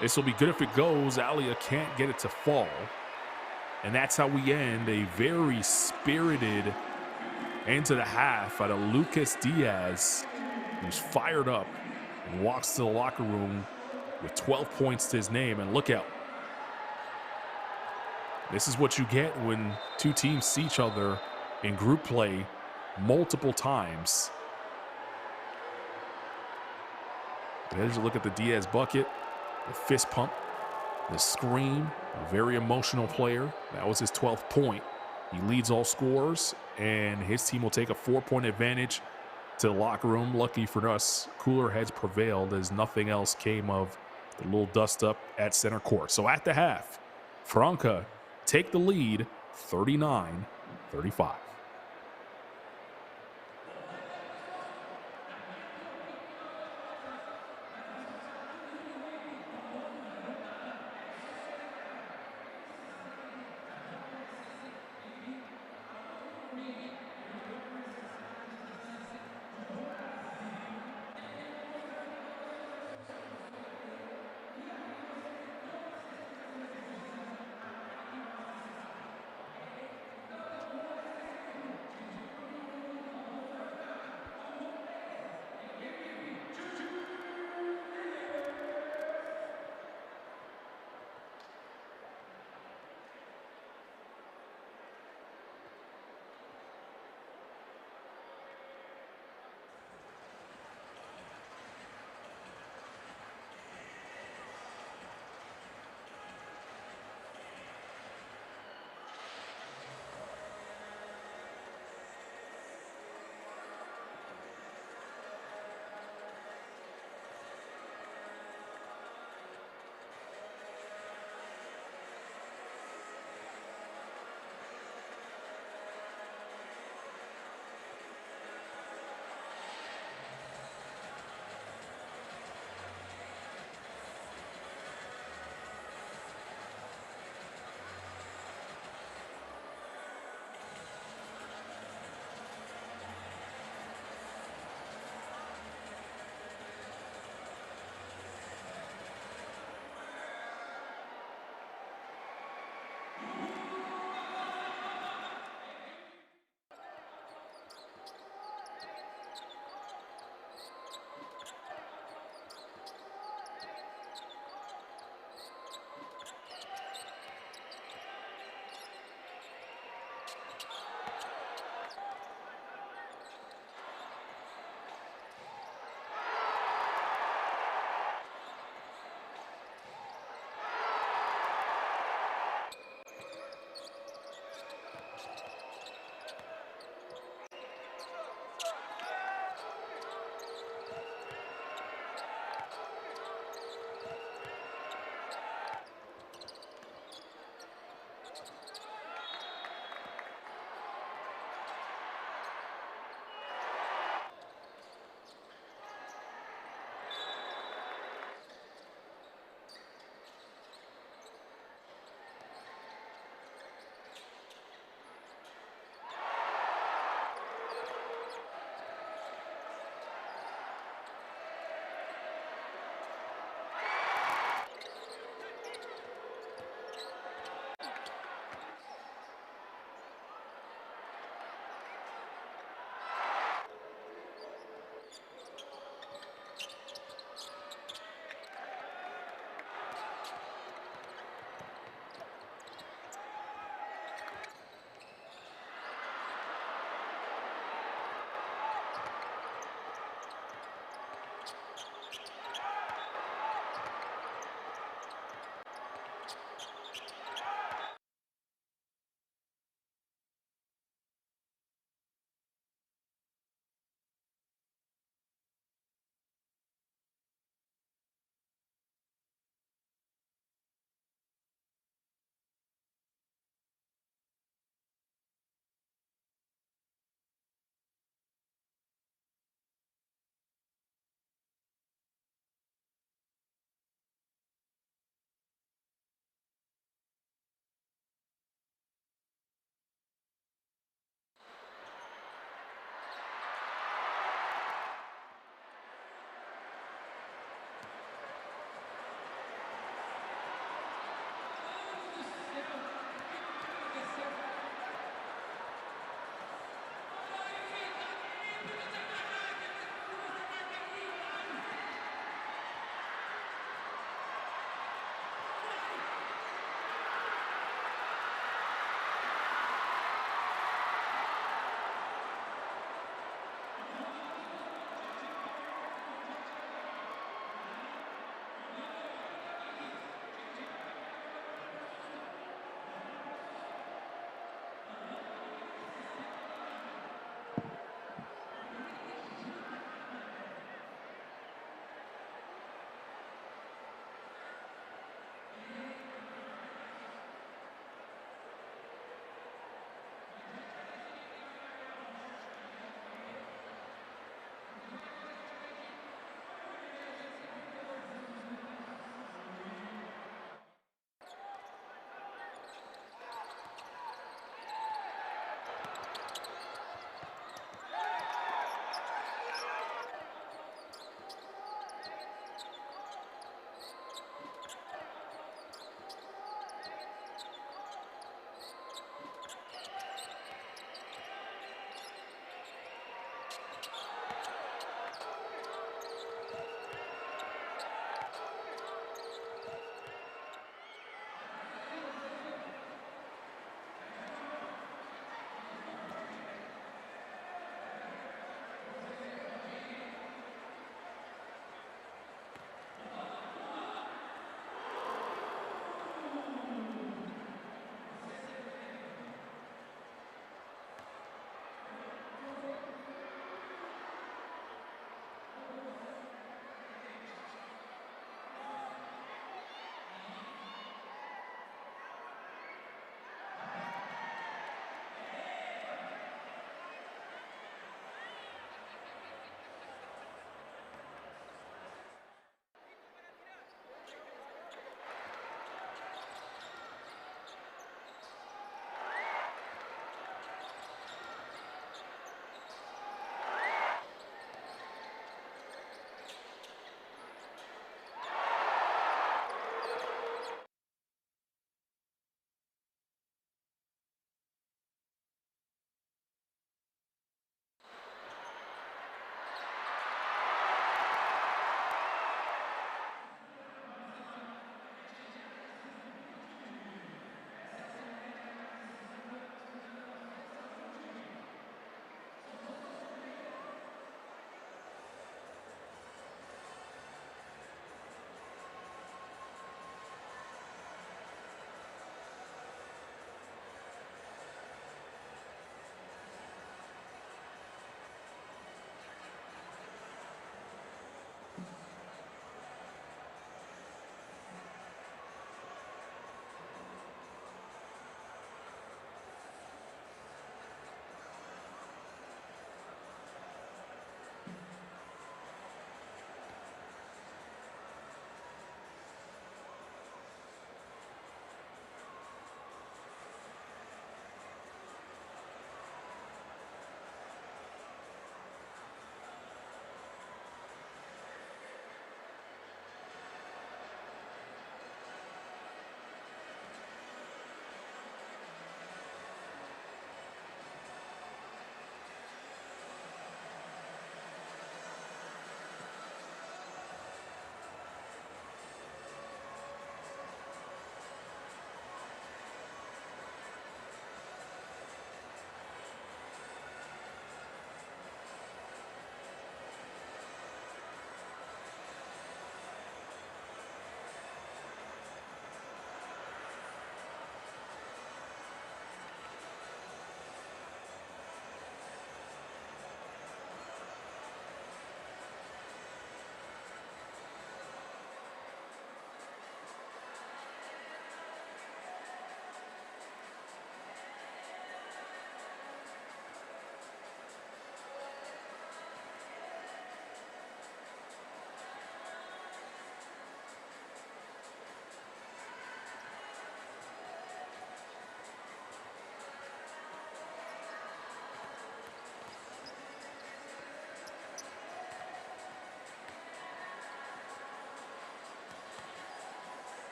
This will be good if it goes. Alia can't get it to fall. And that's how we end a very spirited into the half out of Lucas Diaz, who's fired up and walks to the locker room with 12 points to his name. And look out. This is what you get when 2 teams see each other in group play multiple times. There's a look at the Diaz bucket, the fist pump, the scream. A very emotional player. That was his 12th point. He leads all scorers, and his team will take a 4-point advantage to the locker room. Lucky for us, cooler heads prevailed as nothing else came of the little dust up at center court. So at the half, Franca take the lead 39-35.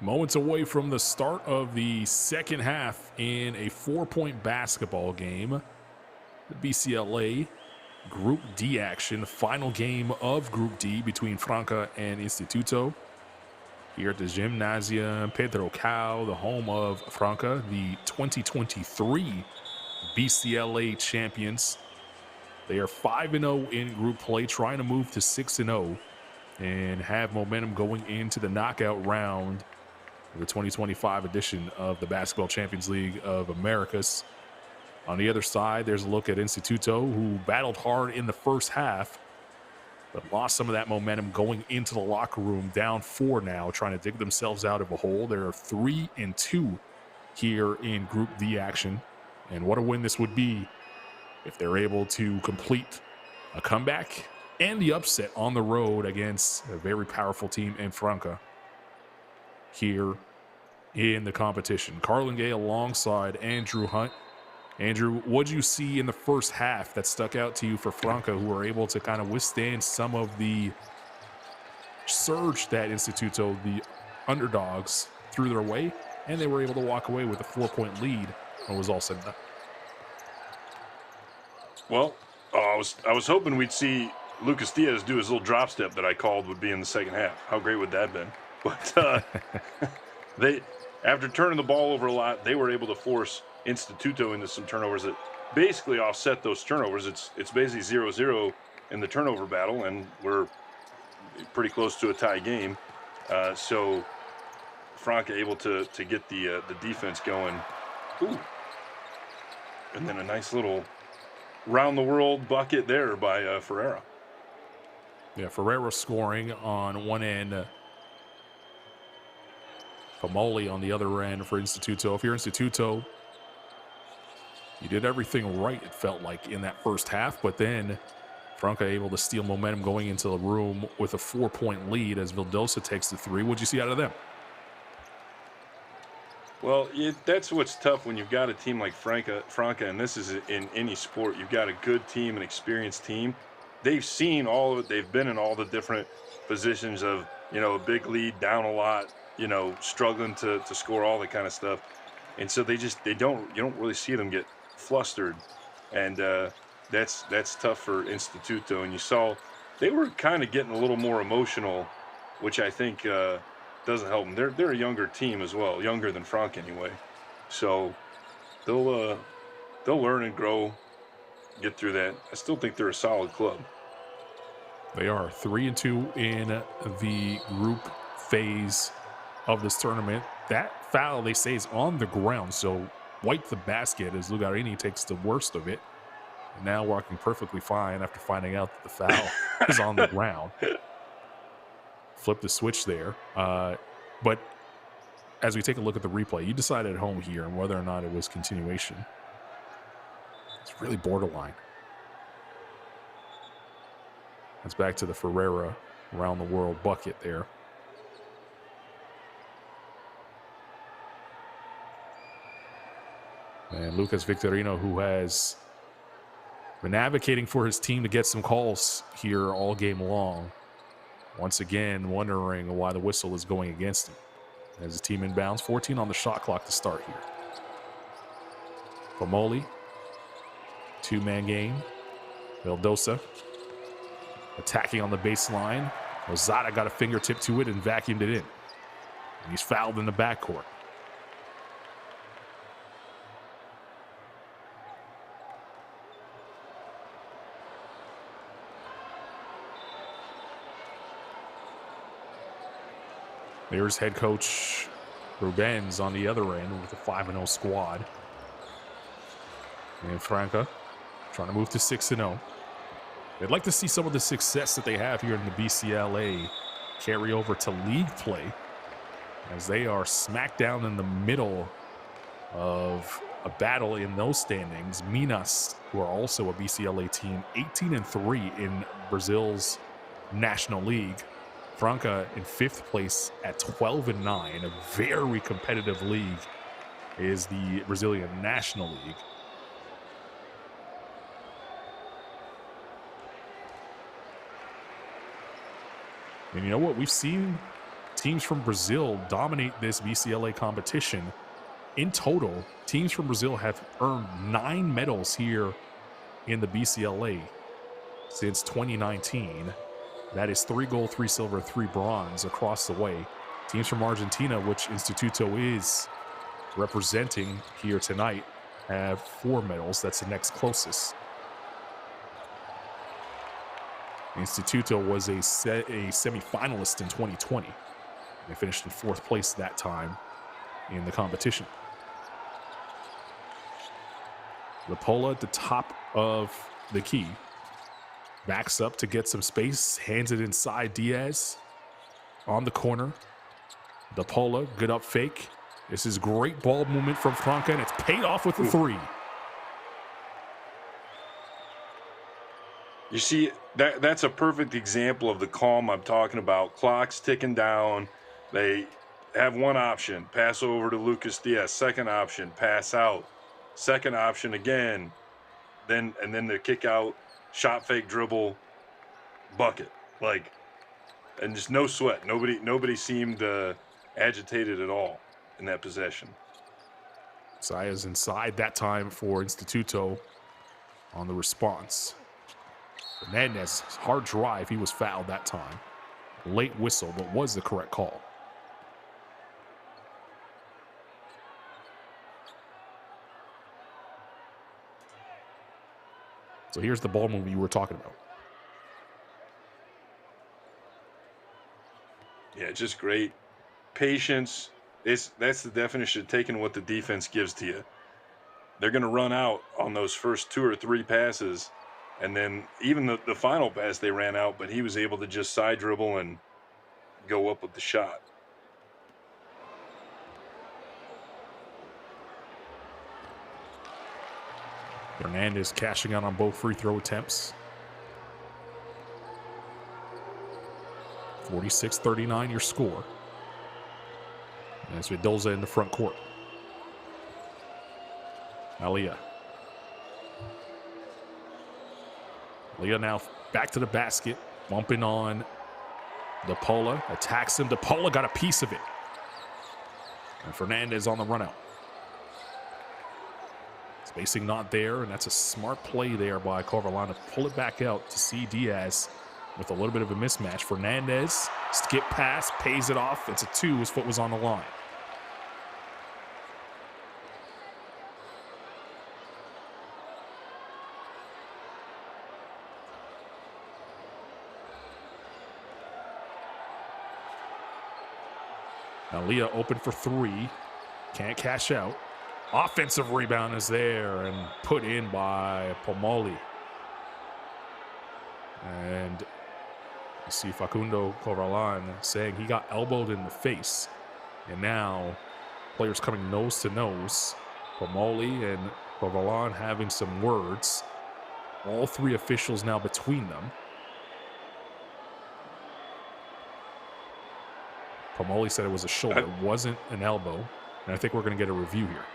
Moments away from the start of the second half in a 4-point basketball game. The BCLA Group D action, final game of Group D between Franca and Instituto. Here at the Gymnasium Pedro Cao, the home of Franca, the 2023 BCLA champions. They are 5-0 in group play, trying to move to 6-0 and have momentum going into the knockout round of the 2025 edition of the Basketball Champions League of Americas. On the other side, there's a look at Instituto, who battled hard in the first half, but lost some of that momentum going into the locker room, down 4 now, trying to dig themselves out of a hole. They're 3-2 here in Group D action. And what a win this would be if they're able to complete a comeback and the upset on the road against a very powerful team in Franca here in the competition. Carlin Gay alongside Andrew Hunt. Andrew, what did you see in the first half that stuck out to you for Franca, who were able to kind of withstand some of the surge that Instituto, the underdogs, threw their way, and they were able to walk away with a 4-point lead when it was all said and done? Well, I was hoping we'd see Lucas Diaz do his little drop step that I called would be in the second half. How great would that have been? But they, after turning the ball over a lot, they were able to force Instituto into some turnovers that basically offset those turnovers. It's basically 0-0 in the turnover battle, and we're pretty close to a tie game. So Franca able to get the defense going. Ooh. And then a nice little round-the-world bucket there by Ferreira. Yeah, Ferreira scoring on one end. Pomoli on the other end for Instituto. If you're Instituto, you did everything right, it felt like, in that first half, but then Franca able to steal momentum going into the room with a 4-point lead as Vildosa takes the 3. What'd you see out of them? Well, that's what's tough when you've got a team like Franca, and this is in any sport. You've got a good team, an experienced team. They've seen all of it. They've been in all the different positions of, a big lead, down a lot, struggling to score, all that kind of stuff. And so you don't really see them get flustered. And that's tough for Instituto. And you saw they were kind of getting a little more emotional, which I think doesn't help them. They're a younger team as well, younger than Franca anyway. So they'll learn and grow, get through that. I still think they're a solid club. They are 3-2 in the group phase of this tournament. That foul, they say, is on the ground, so wipe the basket as Lugarini takes the worst of it. And now walking perfectly fine after finding out that the foul is on the ground. Flip the switch there. But as we take a look at the replay, you decide at home here and whether or not it was continuation. It's really borderline. That's back to the Ferreira around the world bucket there. And Lucas Victorino, who has been advocating for his team to get some calls here all game long, once again wondering why the whistle is going against him. As the team inbounds, 14 on the shot clock to start here. Pomoli, 2-man game. Vildosa attacking on the baseline. Rosada got a fingertip to it and vacuumed it in. And he's fouled in the backcourt. There's head coach Rubens on the other end with a 5-0 squad. And Franca trying to move to 6-0. They'd like to see some of the success that they have here in the BCLA carry over to league play, as they are smack down in the middle of a battle in those standings. Minas, who are also a BCLA team, 18-3 in Brazil's National League. Franca in 5th place at 12-9. A very competitive league is the Brazilian National League. And you know what? We've seen teams from Brazil dominate this BCLA competition. In total, teams from Brazil have earned 9 medals here in the BCLA since 2019. That is 3 gold, 3 silver, 3 bronze across the way. Teams from Argentina, which Instituto is representing here tonight, have 4 medals. That's the next closest. Instituto was a semi-finalist in 2020. They finished in 4th place that time in the competition. Lapola at the top of the key. Backs up to get some space. Hands it inside Diaz on the corner. Lapola, good up fake. This is great ball movement from Franca, and it's paid off with a 3. You see, that's a perfect example of the calm I'm talking about. Clock's ticking down. They have one option, pass over to Lucas Diaz. Second option, pass out. Second option again. Then the kick out, shot fake dribble, bucket. Like, and just no sweat. Nobody seemed agitated at all in that possession. Saya's inside that time for Instituto on the response. Hernandez, hard drive. He was fouled that time. Late whistle, but was the correct call. So here's the ball movement you were talking about. Yeah, just great patience. That's the definition of taking what the defense gives to you. They're going to run out on those first 2 or 3 passes, and then even the final pass they ran out, but he was able to just side dribble and go up with the shot. Hernandez cashing out on both free throw attempts. 46-39 your score. And it's Mendoza in the front court. Alia. Alia now back to the basket. Bumping on DePaula. Attacks him. DePaula got a piece of it. And Fernandez on the run out. Spacing not there, and that's a smart play there by Corvalán to pull it back out to see Diaz with a little bit of a mismatch. Fernandez, skip pass, pays it off. It's a 2. His foot was on the line. Now Leah open for 3. Can't cash out. Offensive rebound is there and put in by Pomoli. And you see Facundo Corvalán saying he got elbowed in the face. And now players coming nose to nose. Pomoli and Corvalán having some words. All 3 officials now between them. Pomoli said it was a shoulder. It wasn't an elbow. And I think we're going to get a review here.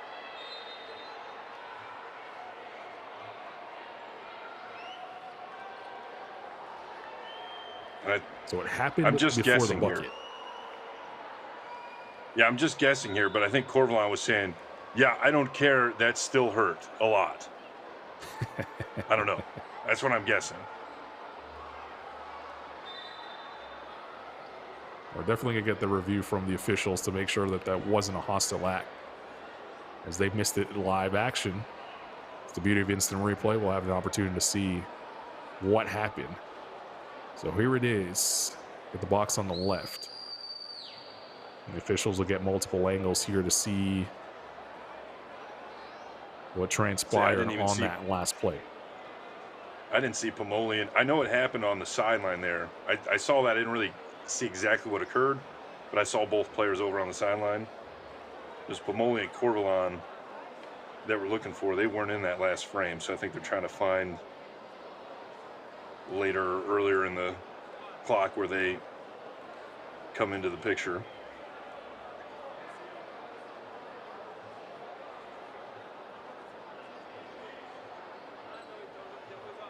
So it happened I'm just before guessing the bucket. Here. Yeah, I'm just guessing here, but I think Corvalán was saying, yeah, I don't care. That still hurt a lot. I don't know. That's what I'm guessing. We're definitely going to get the review from the officials to make sure that that wasn't a hostile act, as they missed it in live action. It's the beauty of instant replay. We'll have the opportunity to see what happened. So here it is at the box on the left. And the officials will get multiple angles here to see what transpired on that last play. I didn't see Pomoli. And I know it happened on the sideline there. I saw that. I didn't really see exactly what occurred, but I saw both players over on the sideline. It was Pomoli and Corvalán that we're looking for. They weren't in that last frame, so I think they're trying to find earlier in the clock where they come into the picture.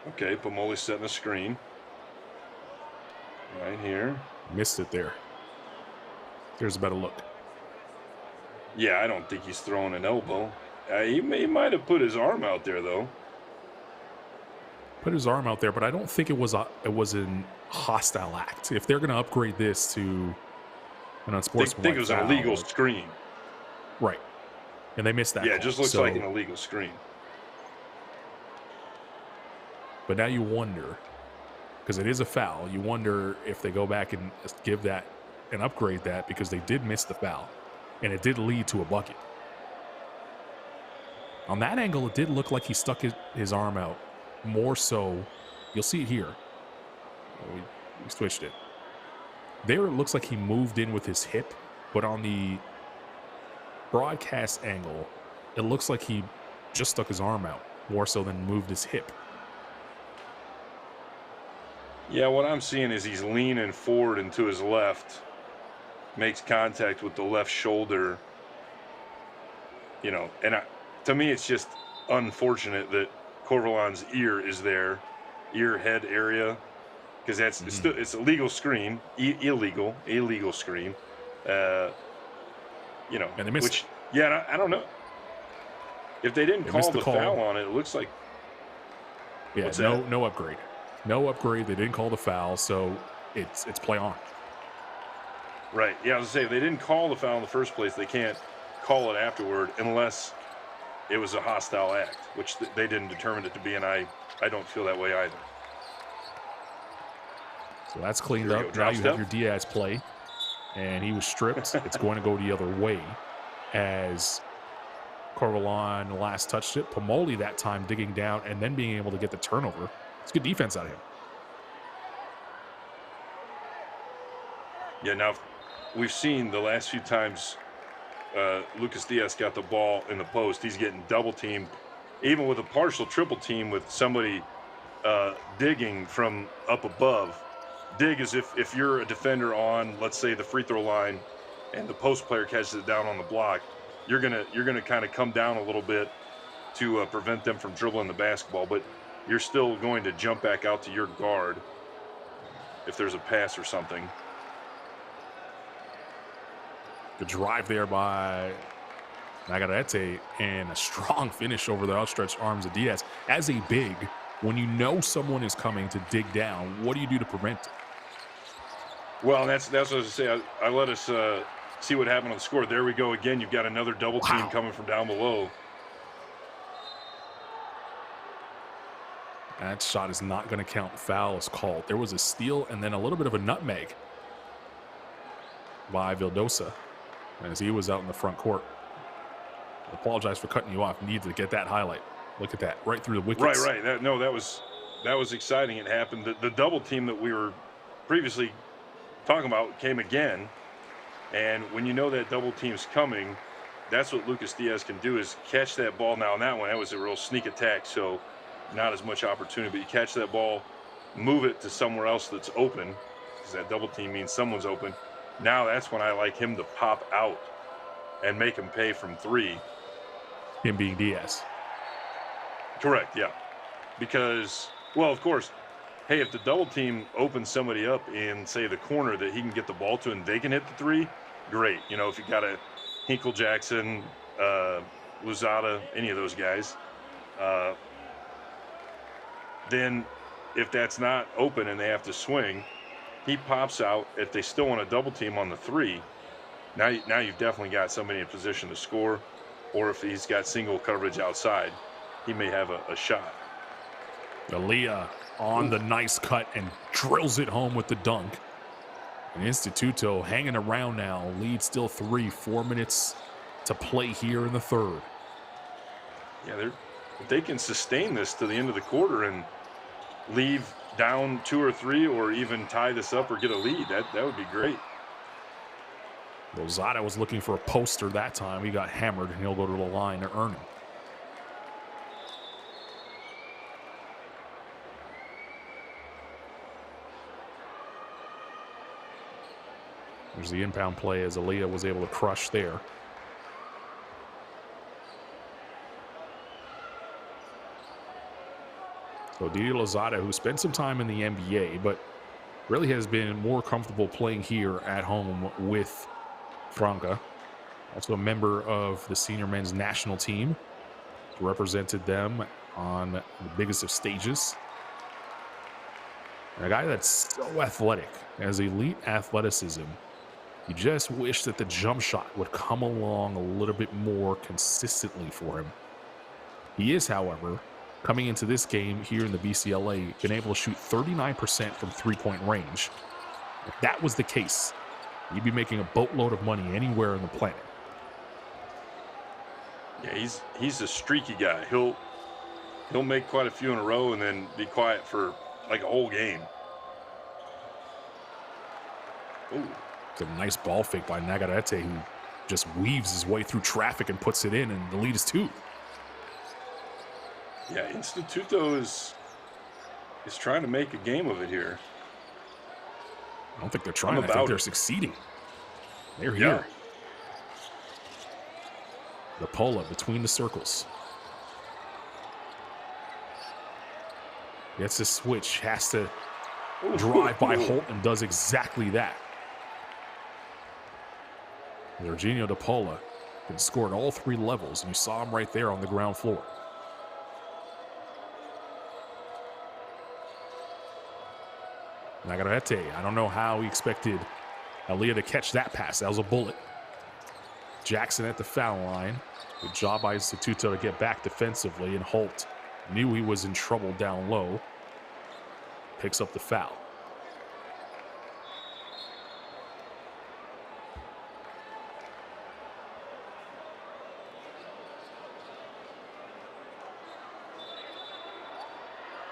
Okay, Pomoli setting the screen right here. Missed it there. Here's a better look. Yeah, I don't think he's throwing an elbow. He might have put his arm out there, though. Put his arm out there, but I don't think it was an hostile act. If they're going to upgrade this to an unsportsmanlike think it was an foul, illegal screen. right? And they missed that. Yeah, call. it just looks like an illegal screen. But now you wonder, because it is a foul, you wonder if they go back and give that and upgrade that, because they did miss the foul, and it did lead to a bucket. On that angle, it did look like he stuck his arm out. More so, you'll see it here. We switched it. There it looks like he moved in with his hip, but on the broadcast angle, it looks like he just stuck his arm out more so than moved his hip. Yeah, what I'm seeing is he's leaning forward and to his left, makes contact with the left shoulder. You know, and to me, it's just unfortunate that Corvalon's ear is there, ear-head area, because that's it's a legal screen, illegal screen. You know, and they missed which, yeah, I don't know. If they didn't call the foul on it, it looks like. Yeah, no upgrade. No upgrade. They didn't call the foul, so it's play on. Right. Yeah, I was going to say, if they didn't call the foul in the first place, they can't call it afterward unless it was a hostile act, which they didn't determine it to be, and I don't feel that way either. So that's cleaned up. Now you have your Diaz play, and he was stripped. It's going to go the other way as Corvalon last touched it. Pomoli that time digging down and then being able to get the turnover. It's good defense out of him. Yeah, now we've seen the last few times Lucas Diaz got the ball in the post, he's getting double teamed, even with a partial triple team with somebody digging from up above. Dig is if you're a defender on, let's say, the free throw line and the post player catches it down on the block, you're gonna kind of come down a little bit to prevent them from dribbling the basketball, but you're still going to jump back out to your guard if there's a pass or something. The drive there by Nagarete and a strong finish over the outstretched arms of Diaz. As a big, when you know someone is coming to dig down, what do you do to prevent it? Well, that's what I was saying. I let us see what happened on the score. There we go again. You've got another double team coming from down below. That shot is not going to count. Foul is called. There was a steal and then a little bit of a nutmeg by Vildosa as he was out in the front court. I apologize for cutting you off. Need to get that highlight. Look at that, right through the wickets. Right. That was exciting. It happened. The double team that we were previously talking about came again, and when you know that double team's coming, that's what Lucas Diaz can do, is catch that ball. Now on that one, that was a real sneak attack, so not as much opportunity, but you catch that ball, move it to somewhere else that's open, because that double team means someone's open. Now that's when I like him to pop out and make him pay from three. Him being Diaz. Correct, yeah. Because, well, of course, hey, if the double team opens somebody up in, say, the corner that he can get the ball to and they can hit the three, great. You know, if you got a Hinkle Jackson, Luzada, any of those guys, then if that's not open and they have to swing, he pops out. If they still want a double team on the three, now you've definitely got somebody in position to score, or if he's got single coverage outside, he may have a shot. Aaliyah on the nice cut and drills it home with the dunk. And Instituto hanging around now. Lead still 3, 4 minutes to play here in the third. Yeah, if they can sustain this to the end of the quarter and leave down 2 or 3 or even tie this up or get a lead, that would be great. Lozada was looking for a poster that time. He got hammered, and he'll go to the line to earn him. There's the inbound play as Aaliyah was able to crush there. So Didi Lozada, who spent some time in the NBA, but really has been more comfortable playing here at home with Franca, also a member of the senior men's national team, represented them on the biggest of stages. And a guy that's so athletic, has elite athleticism. You just wish that the jump shot would come along a little bit more consistently for him. He is, however, coming into this game here in the BCLA, been able to shoot 39% from three-point range. If that was the case, he'd be making a boatload of money anywhere on the planet. Yeah, he's a streaky guy. He'll make quite a few in a row and then be quiet for like a whole game. Ooh. It's a nice ball fake by Nagarete, who just weaves his way through traffic and puts it in, and the lead is 2. Yeah, Instituto is trying to make a game of it here. I don't think they're trying. I think they're succeeding. They're here. The Pola between the circles. Gets a switch, has to drive by Holt, and does exactly that. Jorginho de Paula can score at all 3 levels, and you saw him right there on the ground floor. Nagarete, I don't know how he expected Aaliyah to catch that pass. That was a bullet. Jackson at the foul line. Good job by Instituto to get back defensively, and Holt knew he was in trouble down low. Picks up the foul.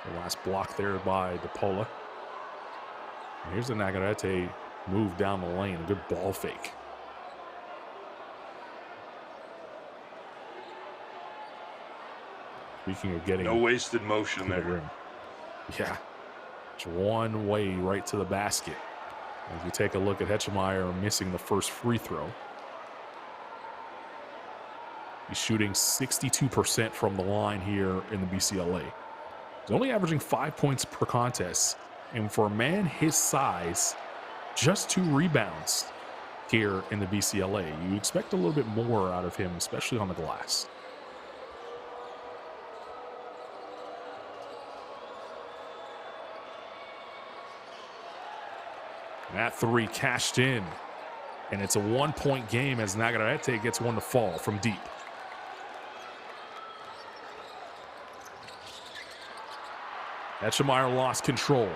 The last block there by DePola. And here's the Nagarete move down the lane. A good ball fake. Speaking of getting... No wasted motion there. Rim. Yeah. Just one way right to the basket. As you take a look at Hetchemeyer missing the first free throw. He's shooting 62% from the line here in the BCLA. He's only averaging 5 points per contest. And for a man his size, just 2 rebounds here in the BCLA. You expect a little bit more out of him, especially on the glass. That 3 cashed in. And it's a 1-point game as Nagarete gets one to fall from deep. Hetchemeyer lost control.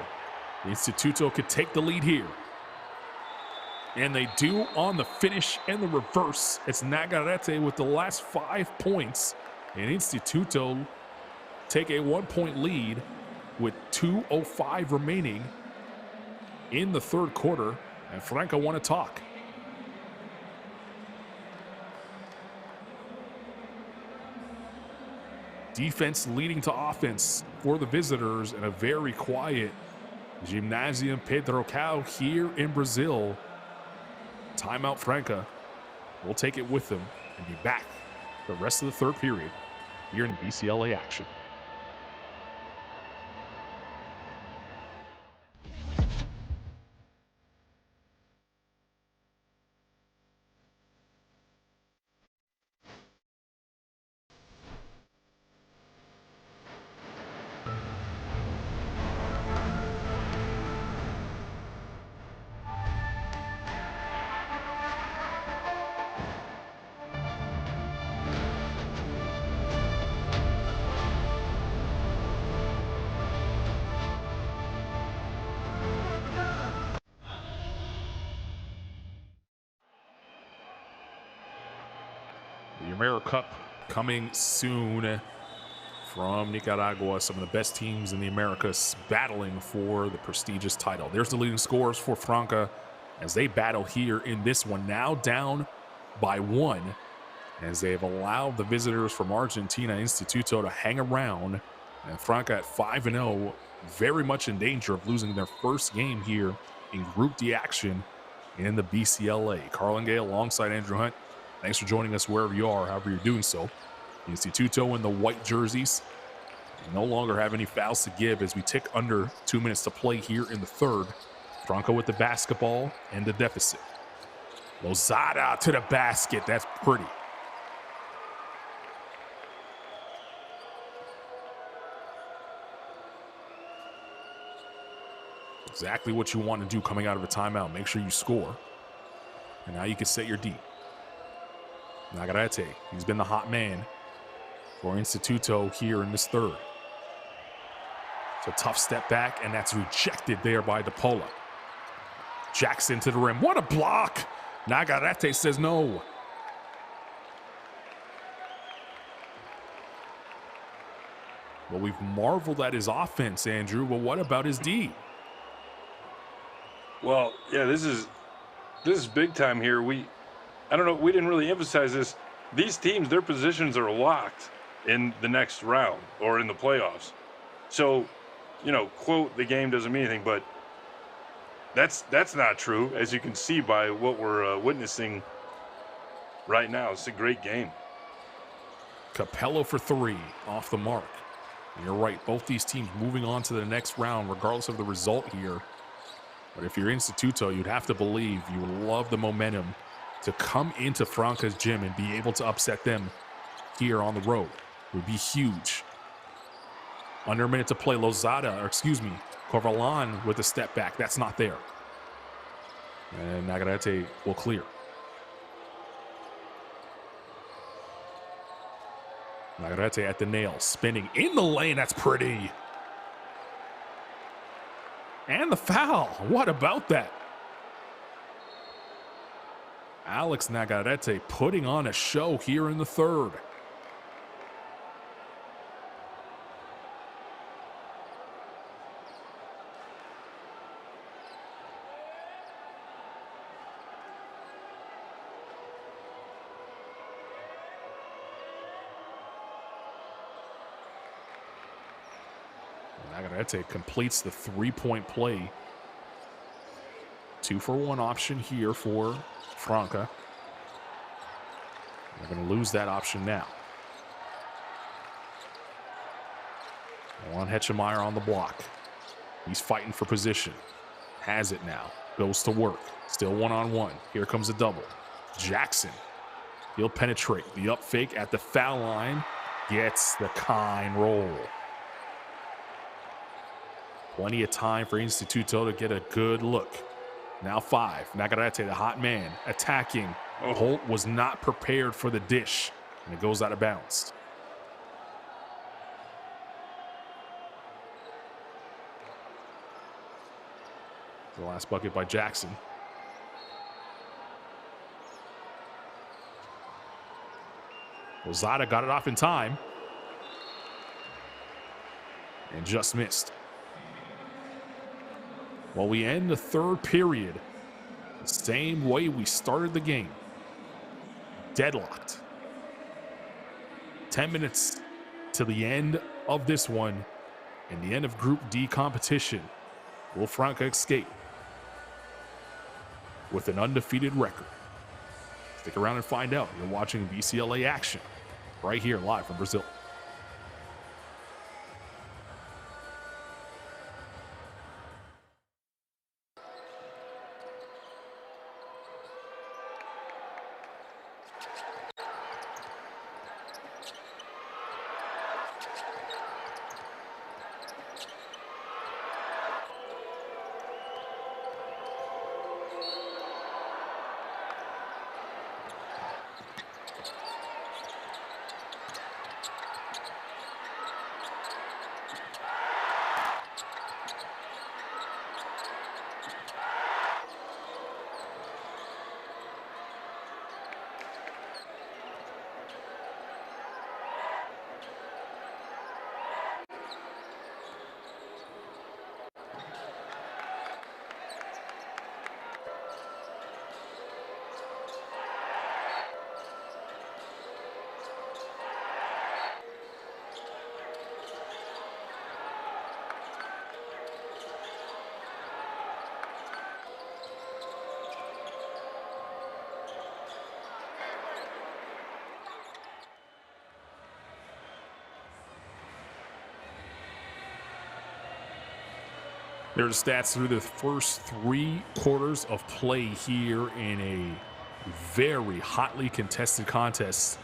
Instituto could take the lead here. And they do on the finish and the reverse. It's Nagarete with the last 5 points. And Instituto take a 1-point lead with 2:05 remaining in the third quarter. And Franca want to talk. Defense leading to offense for the visitors, and a very quiet Gymnasium Pedro Cal here in Brazil. Timeout Franca. We'll take it with them and be back for the rest of the third period here in BCLA action. The America Cup coming soon from Nicaragua. Some of the best teams in the Americas battling for the prestigious title. There's the leading scores for Franca as they battle here in this one. Now down by 1 as they have allowed the visitors from Argentina, Instituto, to hang around. And Franca at 5-0, very much in danger of losing their first game here in Group D action in the BCLA. Carlin Gay alongside Andrew Hunt. Thanks for joining us wherever you are, however you're doing so. Instituto in the white jerseys. They no longer have any fouls to give as we tick under 2 minutes to play here in the third. Franca with the basketball and the deficit. 2 Lozada to the basket. That's pretty. Exactly what you want to do coming out of a timeout. Make sure you score. And now you can set your D. Nagarete, he's been the hot man for Instituto here in this third. It's a tough step back, and that's rejected there by DePola. Jackson to the rim. What a block! Nagarete says no. Well, we've marveled at his offense, Andrew, but what about his D? Well, yeah, this is big time here. I don't know, we didn't really emphasize this. These teams, their positions are locked in the next round or in the playoffs. So, you know, quote, the game doesn't mean anything, but that's not true, as you can see by what we're witnessing right now. It's a great game. Capello for three, off the mark. And you're right, both these teams moving on to the next round, regardless of the result here. But if you're Instituto, you'd have to believe you would love the momentum to come into Franca's gym and be able to upset them here on the road. It would be huge. Under a minute to play, Corvalan with a step back. That's not there. And Nagarete will clear. Nagarete at the nail, spinning in the lane. That's pretty. And the foul. What about that? Alex Nagarete putting on a show here in the third. Nagarete completes the three-point play. 2-for-1 option here for Franca. They're going to lose that option now. Juan Hechemeyer on the block. He's fighting for position. Has it now. Goes to work. Still one-on-one. Here comes a double. Jackson. He'll penetrate. The up fake at the foul line. Gets the kind roll. Plenty of time for Instituto to get a good look. Now 5. Nagarete, the hot man, attacking. Holt was not prepared for the dish, and it goes out of bounds. The last bucket by Jackson. Lozada got it off in time. And just missed. Well, we end the third period the same way we started the game. Deadlocked. 10 minutes to the end of this one and the end of Group D competition. Will Franca escape with an undefeated record? Stick around and find out. You're watching BCLA action right here live from Brazil. There's stats through the first 3 quarters of play here in a Very hotly contested contest.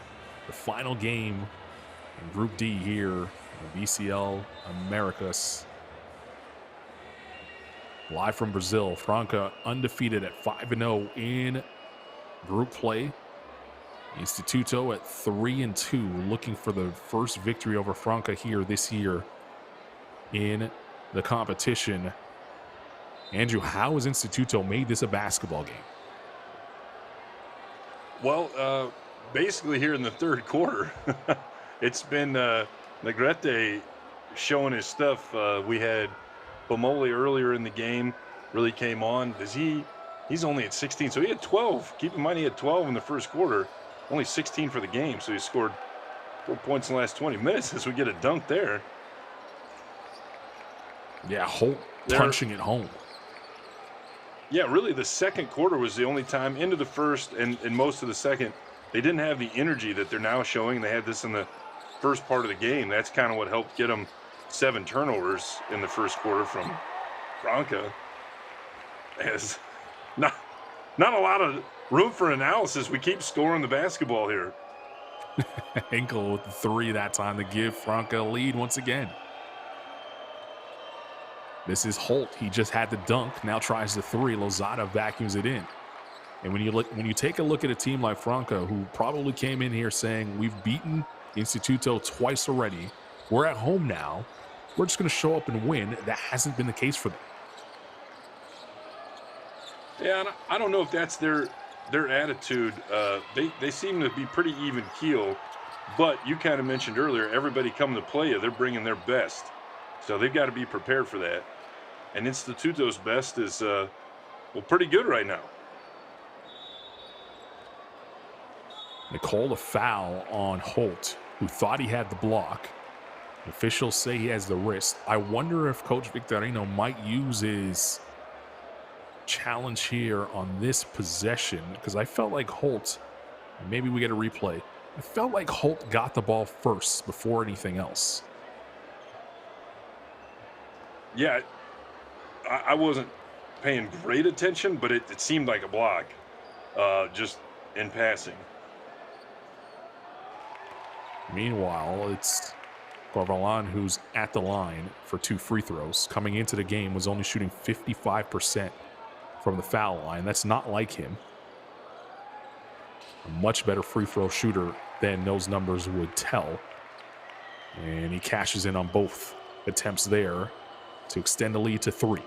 The final game in Group D here in VCL Americas. Live from Brazil, Franca undefeated at 5-0 in group play. Instituto at 3-2, looking for the first victory over Franca here this year in the competition. Andrew, how has Instituto made this a basketball game? Well, basically here in the third quarter, it's been Negrete showing his stuff. We had Pomoli earlier in the game, really came on. He's only at 16, so he had 12. Keep in mind he had 12 in the first quarter, only 16 for the game, so he scored 4 points in the last 20 minutes as we get a dunk there. Yeah, Holt punching it home. Yeah, really the second quarter was the only time into the first and most of the second. They didn't have the energy that they're now showing. They had this in the first part of the game. That's kind of what helped get them 7 turnovers in the first quarter from Franca. As not a lot of room for analysis. We keep scoring the basketball here. Henkel with the 3 that time to give Franca a lead once again. This is Holt. He just had the dunk. Now tries the 3. Lozada vacuums it in. And when you take a look at a team like Franca, who probably came in here saying, we've beaten Instituto twice already. We're at home now. We're just going to show up and win. That hasn't been the case for them. Yeah, and I don't know if that's their attitude. They seem to be pretty even keel. But you kind of mentioned earlier, everybody coming to play you, they're bringing their best. So they've got to be prepared for that. And Instituto's best is, pretty good right now. They called a foul on Holt, who thought he had the block. Officials say he has the wrist. I wonder if Coach Victorino might use his challenge here on this possession, because I felt like Holt, maybe we get a replay, I felt like Holt got the ball first before anything else. Yeah, I wasn't paying great attention, but it seemed like a block, just in passing. Meanwhile, it's Corvalan who's at the line for 2 free throws. Coming into the game was only shooting 55% from the foul line. That's not like him. A much better free throw shooter than those numbers would tell. And he cashes in on both attempts there to extend the lead to 3.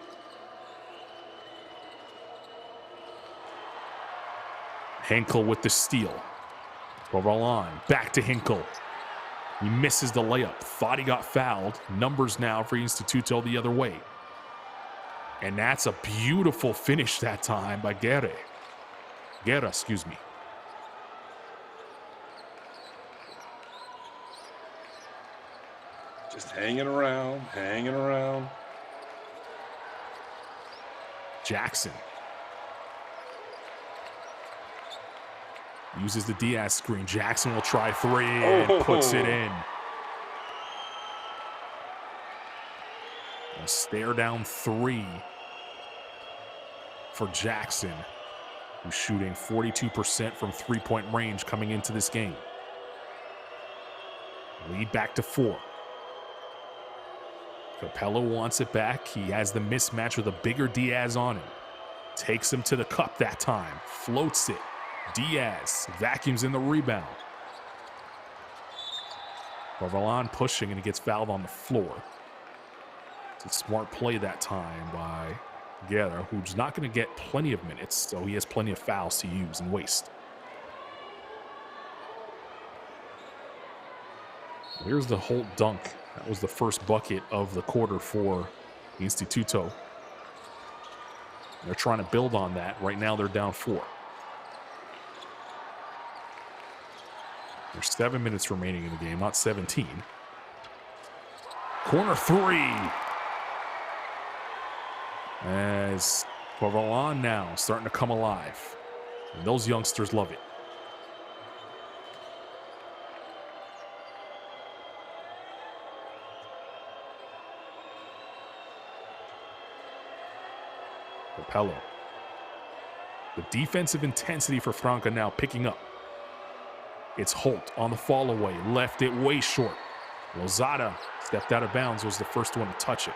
Henkel with the steal. Corvalan back to Henkel. He misses the layup. Thought he got fouled. Numbers now for Instituto the other way. And that's a beautiful finish that time by Guerra, excuse me. Just hanging around. Jackson uses the Diaz screen. Jackson will try 3 and puts it in. A stare down 3 for Jackson, who's shooting 42% from 3-point range coming into this game. Lead back to 4. Capello wants it back. He has the mismatch with a bigger Diaz on him. Takes him to the cup that time. Floats it. Diaz vacuums in the rebound. Corvalan pushing, and he gets fouled on the floor. It's a smart play that time by Guerra, who's not going to get plenty of minutes, so he has plenty of fouls to use and waste. Here's the Holt dunk. That was the first bucket of the quarter for Instituto. They're trying to build on that. Right now they're down 4. There's 7 minutes remaining in the game, not 17. Corner 3. As Corvalan now starting to come alive. And those youngsters love it. Capello. The defensive intensity for Franca now picking up. It's Holt on the fall away, left it way short. Lozada stepped out of bounds, was the first one to touch it.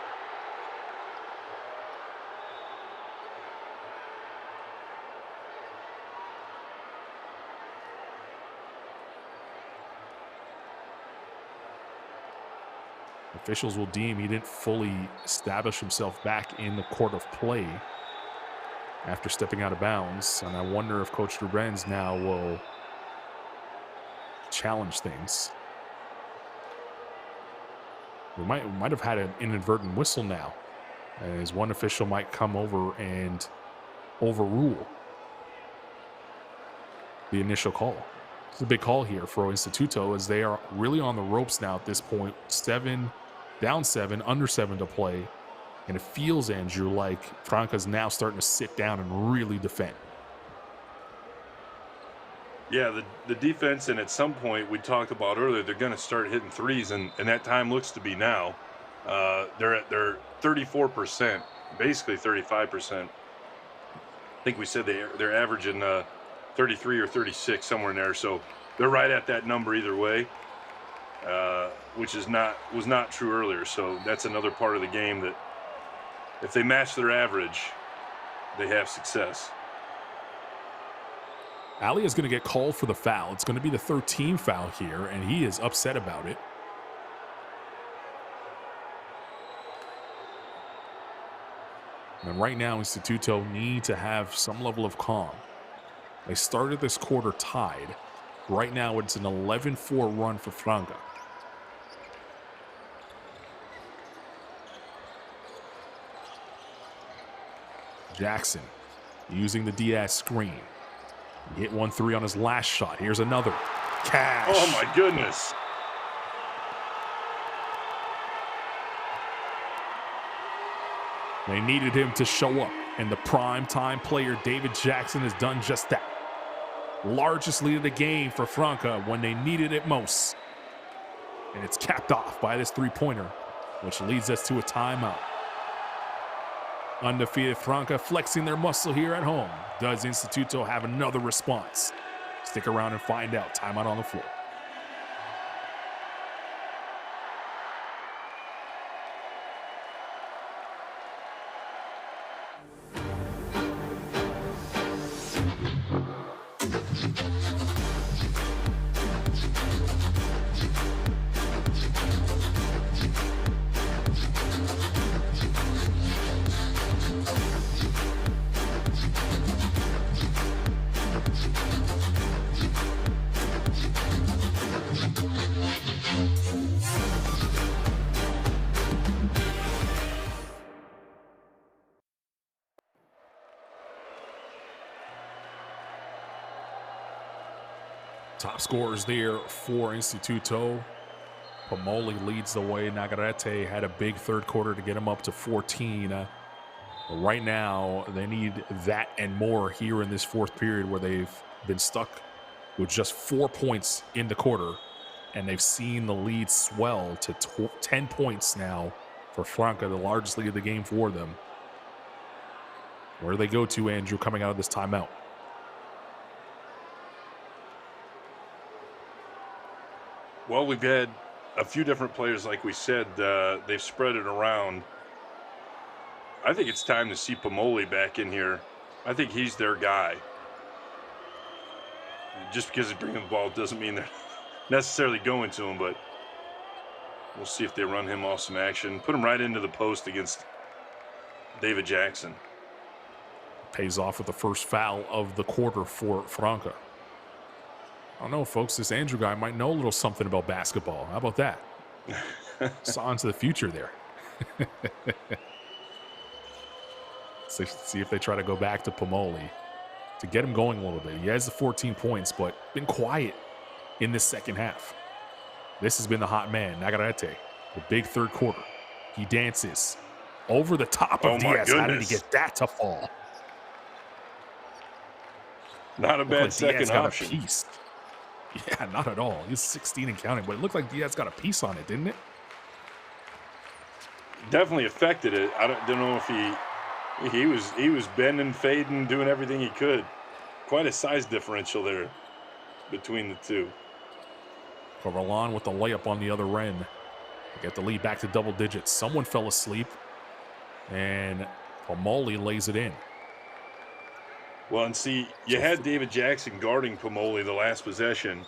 Officials will deem he didn't fully establish himself back in the court of play after stepping out of bounds. And I wonder if Coach Rubens now will challenge things. We might have had an inadvertent whistle now, as one official might come over and overrule the initial call. It's a big call here for Instituto, as they are really on the ropes now at this point. Down 7, under 7 to play. And it feels, Andrew, like Franca's now starting to sit down and really defend. Yeah, the defense, and at some point we talked about earlier, they're going to start hitting threes, and that time looks to be now. They're at their 34%, basically 35%. I think we said they're averaging 33 or 36, somewhere in there. So they're right at that number either way. Which was not true earlier. So that's another part of the game that if they match their average, they have success. Ali is going to get called for the foul. It's going to be the 13th foul here, and he is upset about it. And right now, Instituto need to have some level of calm. They started this quarter tied. Right now, it's an 11-4 run for Franca. Jackson using the Diaz screen. He hit 1-3 on his last shot. Here's another. Cash. Oh, my goodness. They needed him to show up, and the prime-time player, David Jackson, has done just that. Largest lead of the game for Franca when they needed it most. And it's capped off by this three-pointer, which leads us to a timeout. Undefeated Franca flexing their muscle here at home. Does Instituto have another response? Stick around and find out. Timeout on the floor. Top scorers there for Instituto. Pomoli leads the way. Nagarete had a big third quarter to get him up to 14. Right now, they need that and more here in this fourth period, where they've been stuck with just 4 points in the quarter, and they've seen the lead swell to 10 points now for Franca, the largest lead of the game for them. Where do they go to, Andrew, coming out of this timeout? Well, we've had a few different players, like we said. They've spread it around. I think it's time to see Pomoli back in here. I think he's their guy. Just because he's bringing the ball doesn't mean they're necessarily going to him, but we'll see if they run him off some action. Put him right into the post against David Jackson. Pays off with the first foul of the quarter for Franca. I don't know, folks. This Andrew guy might know a little something about basketball. How about that? Saw into the future there. So see if they try to go back to Pomoli to get him going a little bit. He has the 14 points, but been quiet in this second half. This has been the hot man, Nagarete, the big third quarter. He dances over the top of Diaz. How did he get that to fall? Not a bad second option. Got a piece. Yeah, not at all. He's 16 and counting, but it looked like Diaz got a piece on it, didn't it? Definitely affected it. I don't know if he He was bending, fading, doing everything he could. Quite a size differential there between the two. Corvalon with the layup on the other end. They get the lead back to double digits. Someone fell asleep, and Pomoli lays it in. Well, and see, you had David Jackson guarding Pomoli the last possession.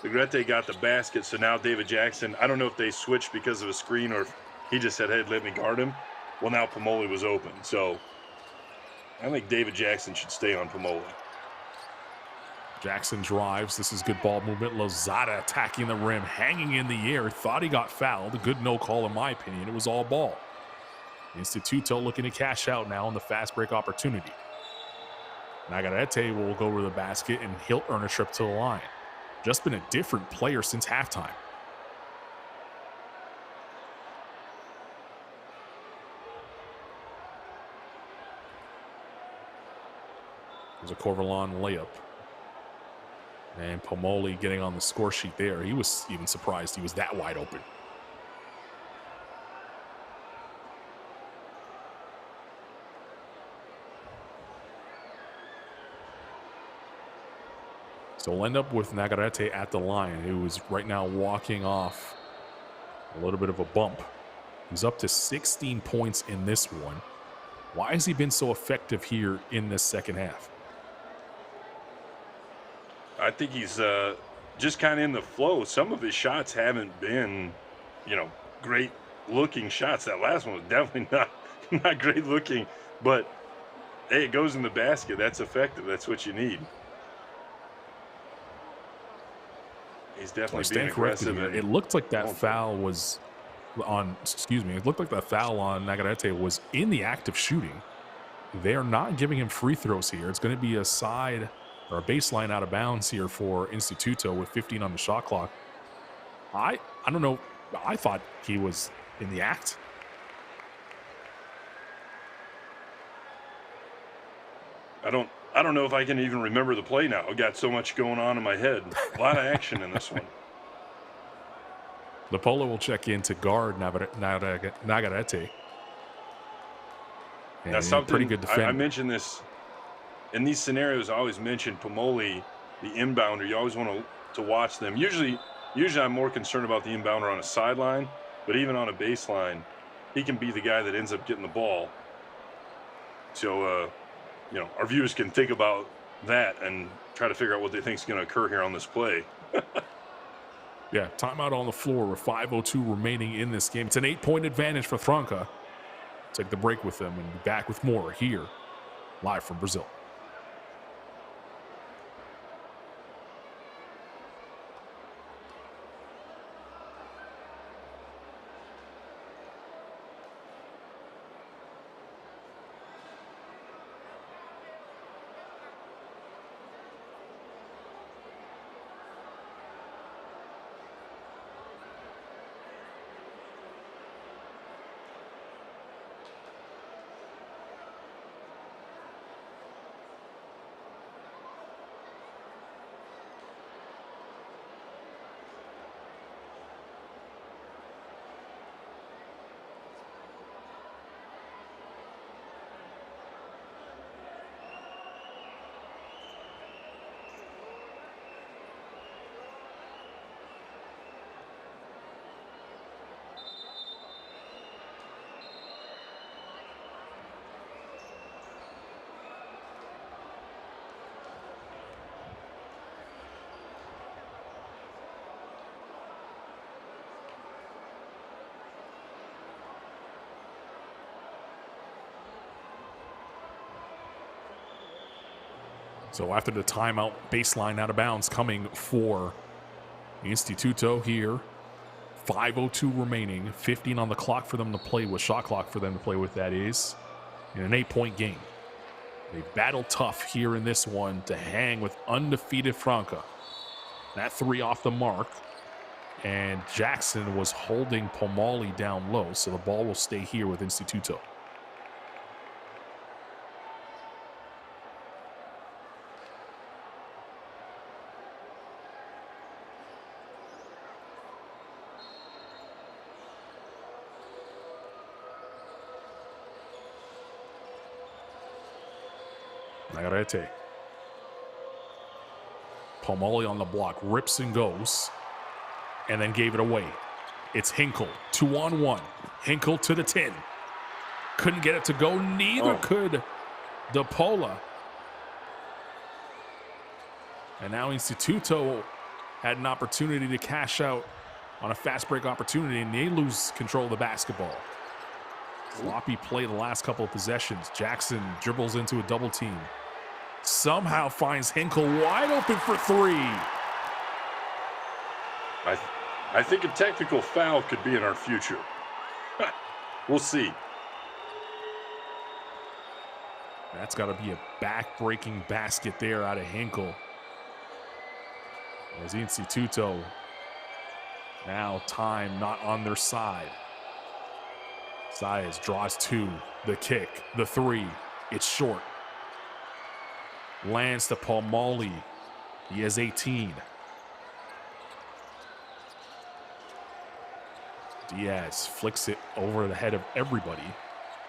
Negrete got the basket, so now David Jackson, I don't know if they switched because of a screen or if he just said, hey, let me guard him. Well, now Pomoli was open, so I think David Jackson should stay on Pomoli. Jackson drives. This is good ball movement. Lozada attacking the rim, hanging in the air. Thought he got fouled. A good no call, in my opinion. It was all ball. Instituto looking to cash out now on the fast break opportunity. Nagarete will go to the basket, and he'll earn a trip to the line. Just been a different player since halftime. There's a Corvalon layup. And Pomoli getting on the score sheet there. He was even surprised he was that wide open. So we'll end up with Nagarete at the line, who is right now walking off a little bit of a bump. He's up to 16 points in this one. Why has he been so effective here in this second half? I think he's just kind of in the flow. Some of his shots haven't been, great looking shots. That last one was definitely not great looking, but hey, it goes in the basket. That's effective. That's what you need. He's definitely being aggressive. It looked like that foul was on, it looked like that foul on Nagarete was in the act of shooting. They're not giving him free throws here. It's going to be a side or a baseline out of bounds here for Instituto with 15 on the shot clock. I don't know. I thought he was in the act. I don't know if I can even remember the play now. I got so much going on in my head. A lot of action in this one. Napolo will check in to guard Nagarete. Now, something pretty good defender. I mentioned this in these scenarios. I always mention Pomoli, the inbounder. You always want to watch them. Usually I'm more concerned about the inbounder on a sideline, but even on a baseline, he can be the guy that ends up getting the ball. So, our viewers can think about that and try to figure out what they think is going to occur here on this play. Yeah, timeout on the floor with 5:02 remaining in this game. It's an 8-point advantage for Franca. Take the break with them and be back with more here, live from Brazil. So after the timeout, baseline out of bounds coming for Instituto here. 5:02 remaining, 15 on the clock for them to play with, shot clock for them to play with, that is, in an 8-point game. They battle tough here in this one to hang with undefeated Franca. That three off the mark, and Jackson was holding Pomoli down low, so the ball will stay here with Instituto. Mantenerte. Pomoli on the block, rips and goes, and then gave it away. It's Hinkle, 2-on-1. Hinkle to the 10. Couldn't get it to go. Neither could DePola. And now Instituto had an opportunity to cash out on a fast break opportunity, and they lose control of the basketball. Sloppy play the last couple of possessions. Jackson dribbles into a double team. Somehow finds Hinkle wide open for three. I think a technical foul could be in our future. We'll see. That's got to be a back-breaking basket there out of Hinkle. As Instituto, now time not on their side. Saez draws two, the kick, the three, it's short. Lands to Pomoli, he has 18. Diaz flicks it over the head of everybody.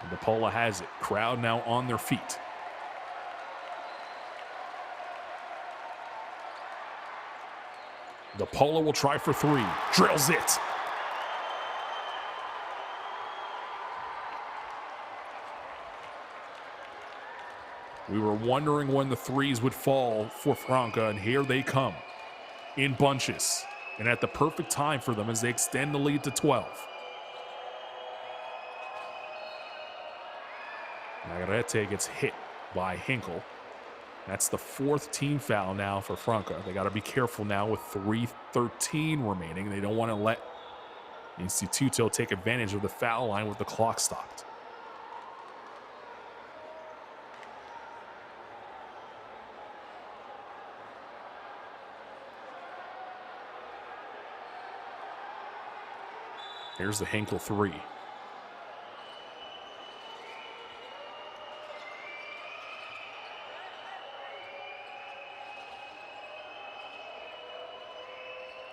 And DePola has it. Crowd now on their feet. DePola will try for three. Drills it. We were wondering when the threes would fall for Franca, and here they come in bunches. And at the perfect time for them as they extend the lead to 12. Mantenerte gets hit by Hinkle. That's the fourth team foul now for Franca. They got to be careful now with 3:13 remaining. They don't want to let Instituto take advantage of the foul line with the clock stopped. Here's the Hinkle three.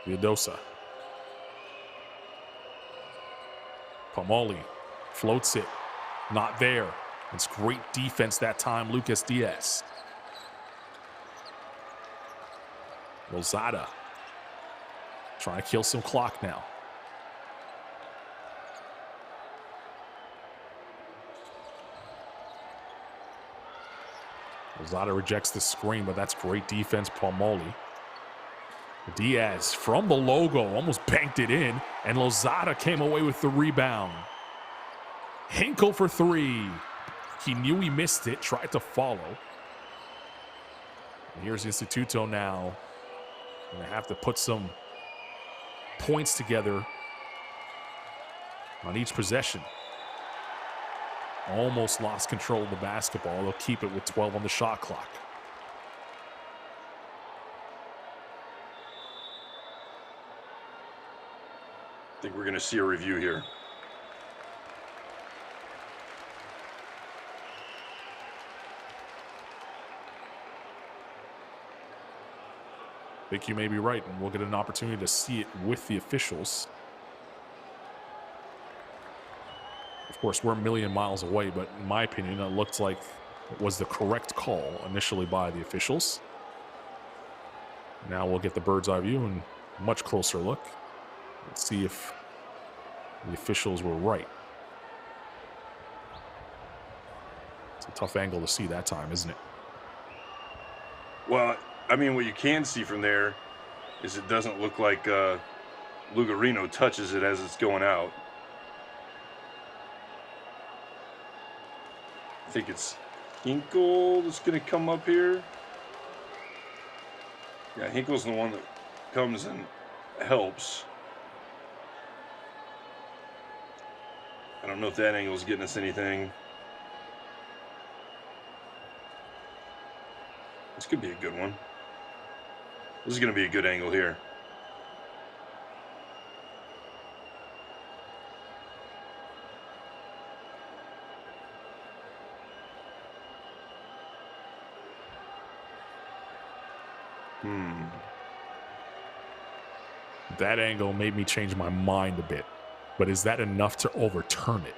Vildosa. Pomoli floats it. Not there. It's great defense that time, Lucas Diaz. Lozada trying to kill some clock now. Lozada rejects the screen, but that's great defense, Pomoli. Diaz from the logo almost banked it in, and Lozada came away with the rebound. Hinkle for three. He knew he missed it, tried to follow. And here's Instituto now. Going to have to put some points together on each possession. Almost lost control of the basketball. They'll keep it with 12 on the shot clock. I think we're going to see a review here. I think you may be right, and we'll get an opportunity to see it with the officials. Of course, we're a million miles away, but in my opinion, it looked like it was the correct call initially by the officials. Now we'll get the bird's eye view and a much closer look. Let's see if the officials were right. It's a tough angle to see that time, isn't it? Well, I mean, what you can see from there is it doesn't look like Lugarino touches it as it's going out. I think it's Hinkle that's going to come up here. Yeah, Hinkle's the one that comes and helps. I don't know if that angle is getting us anything. This could be a good one. This is going to be a good angle here. That angle made me change my mind a bit. But is that enough to overturn it?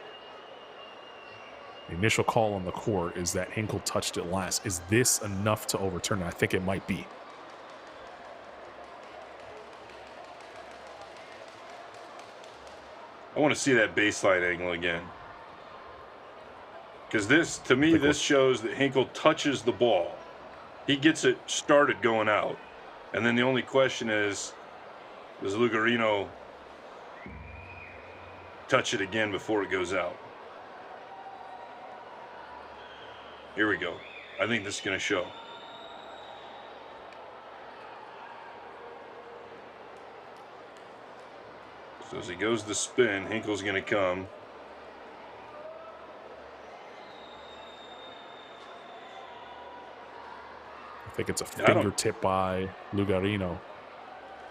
The initial call on the court is that Hinkle touched it last. Is this enough to overturn it? I think it might be. I want to see that baseline angle again. Because this, to me, this shows that Hinkle touches the ball. He gets it started going out. And then the only question is, does Lugarino touch it again before it goes out? Here we go. I think this is going to show. So as he goes to spin, Hinkle's going to come. I think it's a fingertip by Lugarino.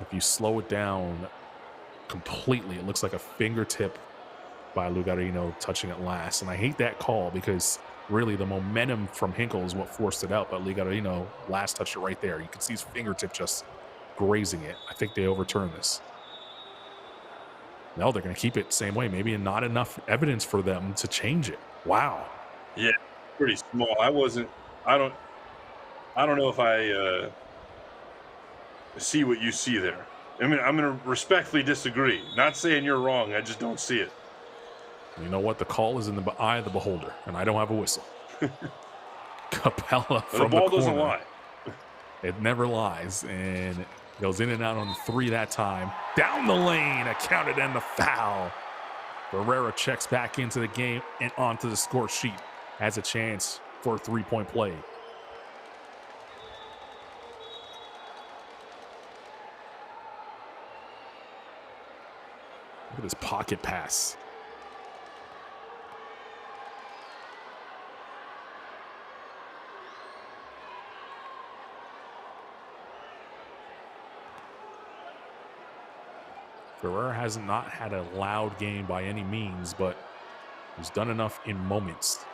If you slow it down completely, it looks like a fingertip by Lugarino touching it last. And I hate that call because really the momentum from Hinkle is what forced it out. But Lugarino last touched it right there. You can see his fingertip just grazing it. I think they overturn this. No, they're going to keep it the same way. Maybe not enough evidence for them to change it. Wow. Yeah, pretty small. I don't know if I see what you see there. I mean, I'm going to respectfully disagree. Not saying you're wrong. I just don't see it. You know what? The call is in the eye of the beholder, and I don't have a whistle. Capella from the ball doesn't lie. It never lies, and goes in and out on the three that time. Down the lane, a counted and the foul. Ferreira checks back into the game and onto the score sheet. Has a chance for a three-point play. Look at this pocket pass. Ferreira has not had a loud game by any means, but he's done enough in moments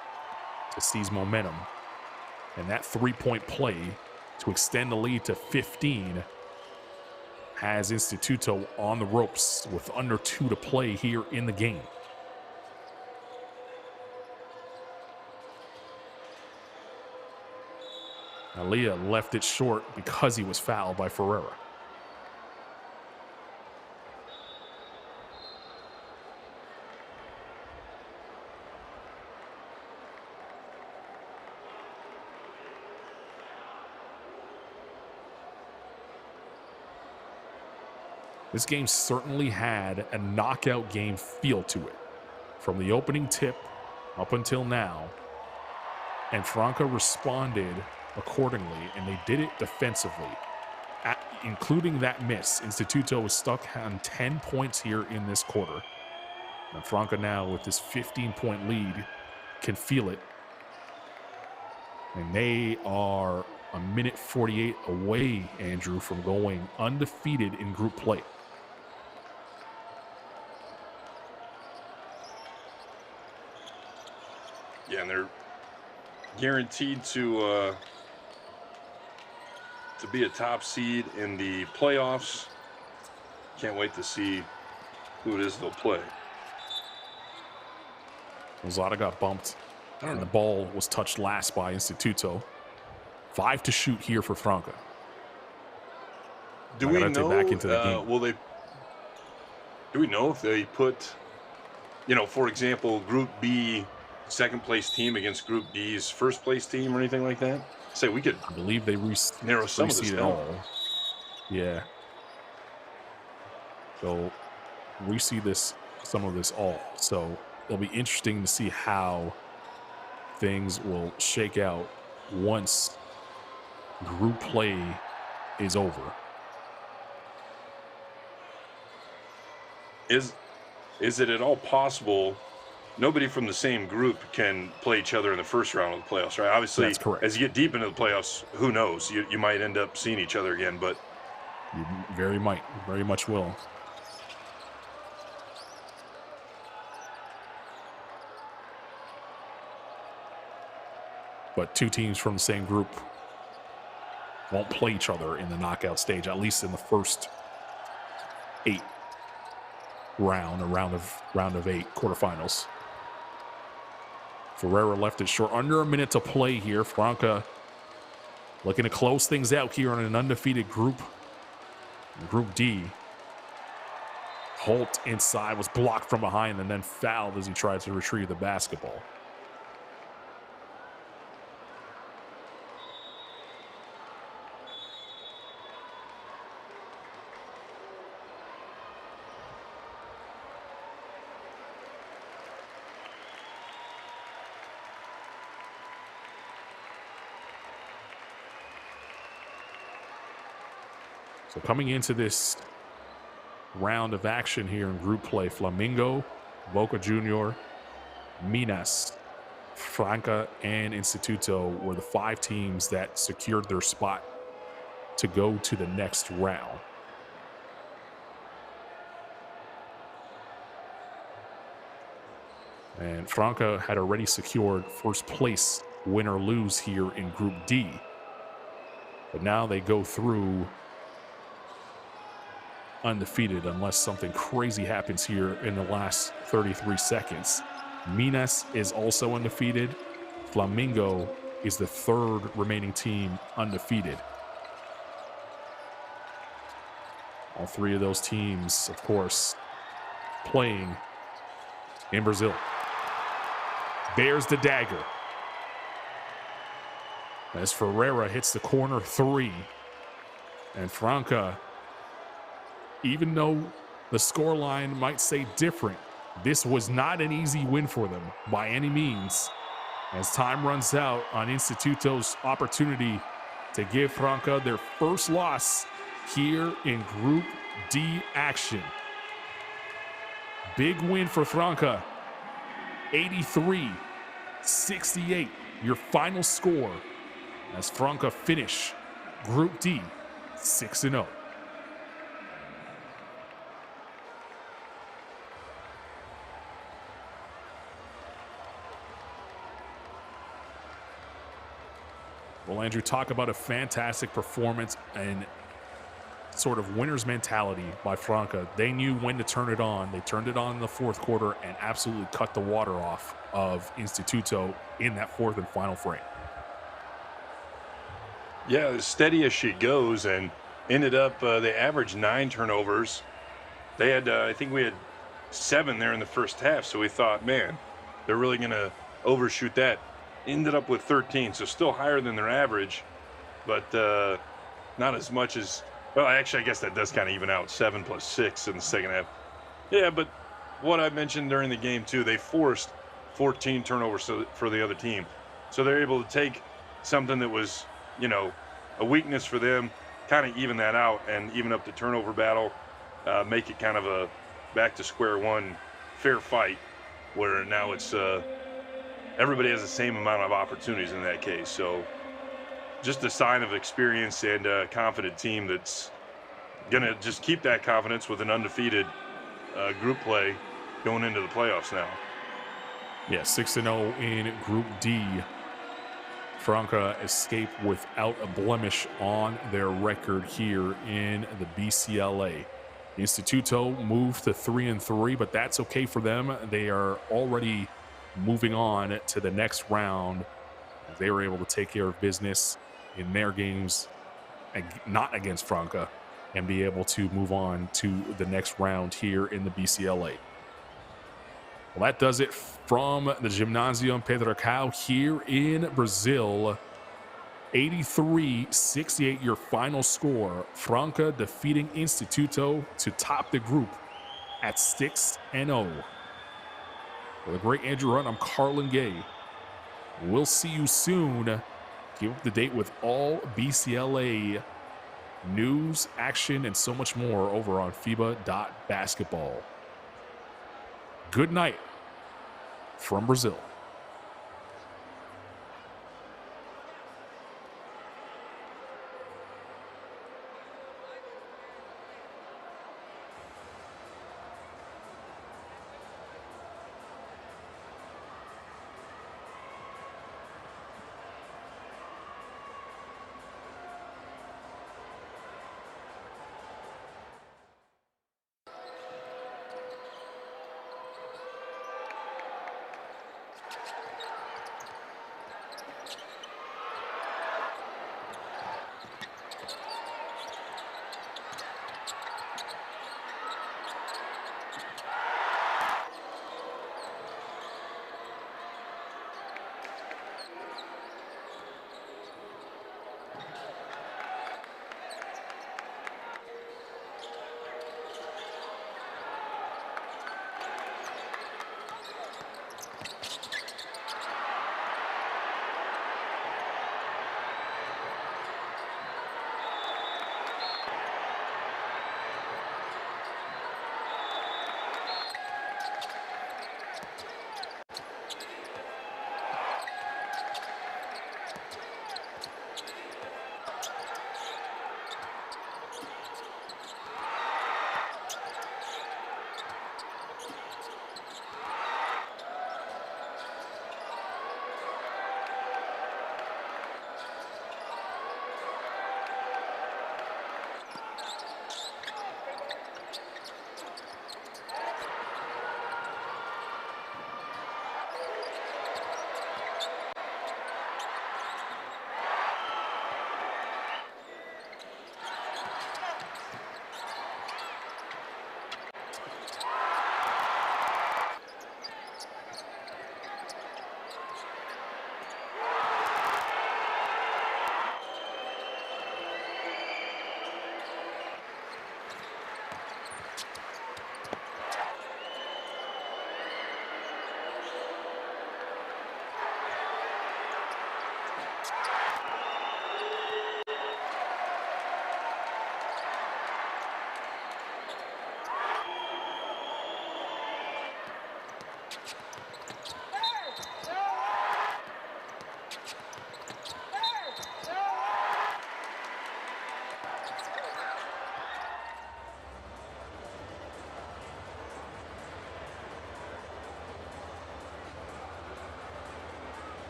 to seize momentum. And that three-point play to extend the lead to 15 has Instituto on the ropes with under 2 to play here in the game. Alia left it short because he was fouled by Ferreira. This game certainly had a knockout game feel to it. From the opening tip up until now. And Franca responded accordingly, and they did it defensively. Including that miss, Instituto was stuck on 10 points here in this quarter. And Franca now, with this 15-point lead, can feel it. And they are a minute 48 away, Andrew, from going undefeated in group play. Yeah, and they're guaranteed to be a top seed in the playoffs. Can't wait to see who it is they'll play. Lozada got bumped, and the ball was touched last by Instituto. 5 to shoot here for Franca. Do we know? Back into the game. Do we know if they put, for example, Group B second place team against Group D's first place team or anything like that? Say we could. I believe they narrow some of this down. Yeah. So we see some of this all. So it'll be interesting to see how things will shake out once group play is over. Is it at all possible nobody from the same group can play each other in the first round of the playoffs, right? Obviously, that's correct. As you get deep into the playoffs, who knows? You might end up seeing each other again, but you very much will. But two teams from the same group won't play each other in the knockout stage, at least in the first 8 round of 8 quarterfinals. Ferreira left it short. Under a minute to play here. Franca looking to close things out here on an undefeated group. Group D. Holt inside was blocked from behind and then fouled as he tried to retrieve the basketball. So coming into this round of action here in group play, Flamingo, Boca Junior, Minas, Franca, and Instituto were the 5 teams that secured their spot to go to the next round. And Franca had already secured first place, win or lose here in Group D. But now they go through undefeated unless something crazy happens here in the last 33 seconds. Minas is also undefeated. Flamingo is the 3rd remaining team undefeated. All 3 of those teams, of course, playing in Brazil. There's the dagger. As Ferreira hits the corner 3. And Franca, even though the scoreline might say different, this was not an easy win for them by any means. As time runs out on Instituto's opportunity to give Franca their first loss here in Group D action. Big win for Franca. 83-68, your final score as Franca finish Group D 6-0. Well, Andrew, talk about a fantastic performance and sort of winner's mentality by Franca. They knew when to turn it on. They turned it on in the 4th quarter and absolutely cut the water off of Instituto in that 4th and final frame. Yeah, as steady as she goes, and ended up, they averaged 9 turnovers. They had, I think we had 7 there in the first half, so we thought, man, they're really going to overshoot that. Ended up with 13, so still higher than their average, but not as much as, well, actually, I guess that does kind of even out, 7 plus 6 in the second half. Yeah, but what I mentioned during the game, too, they forced 14 turnovers for the other team. So they're able to take something that was, you know, a weakness for them, kind of even that out and even up the turnover battle, make it kind of a back to square one fair fight, where now it's everybody has the same amount of opportunities in that case. So just a sign of experience and a confident team that's going to just keep that confidence with an undefeated group play going into the playoffs now. Yeah, 6-0 in Group D. Franca escaped without a blemish on their record here in the BCLA. Instituto moved to 3-3, but that's okay for them. They are already moving on to the next round. They were able to take care of business in their games, not against Franca, and be able to move on to the next round here in the BCLA. Well, that does it from the Gymnasium Pedrocal here in Brazil. 83-68, your final score. Franca defeating Instituto to top the group at 6-0. For the great Andrew Hunt, I'm Carlin Gay. We'll see you soon. Keep up to date with all BCLA news, action, and so much more over on FIBA.basketball. Good night from Brazil.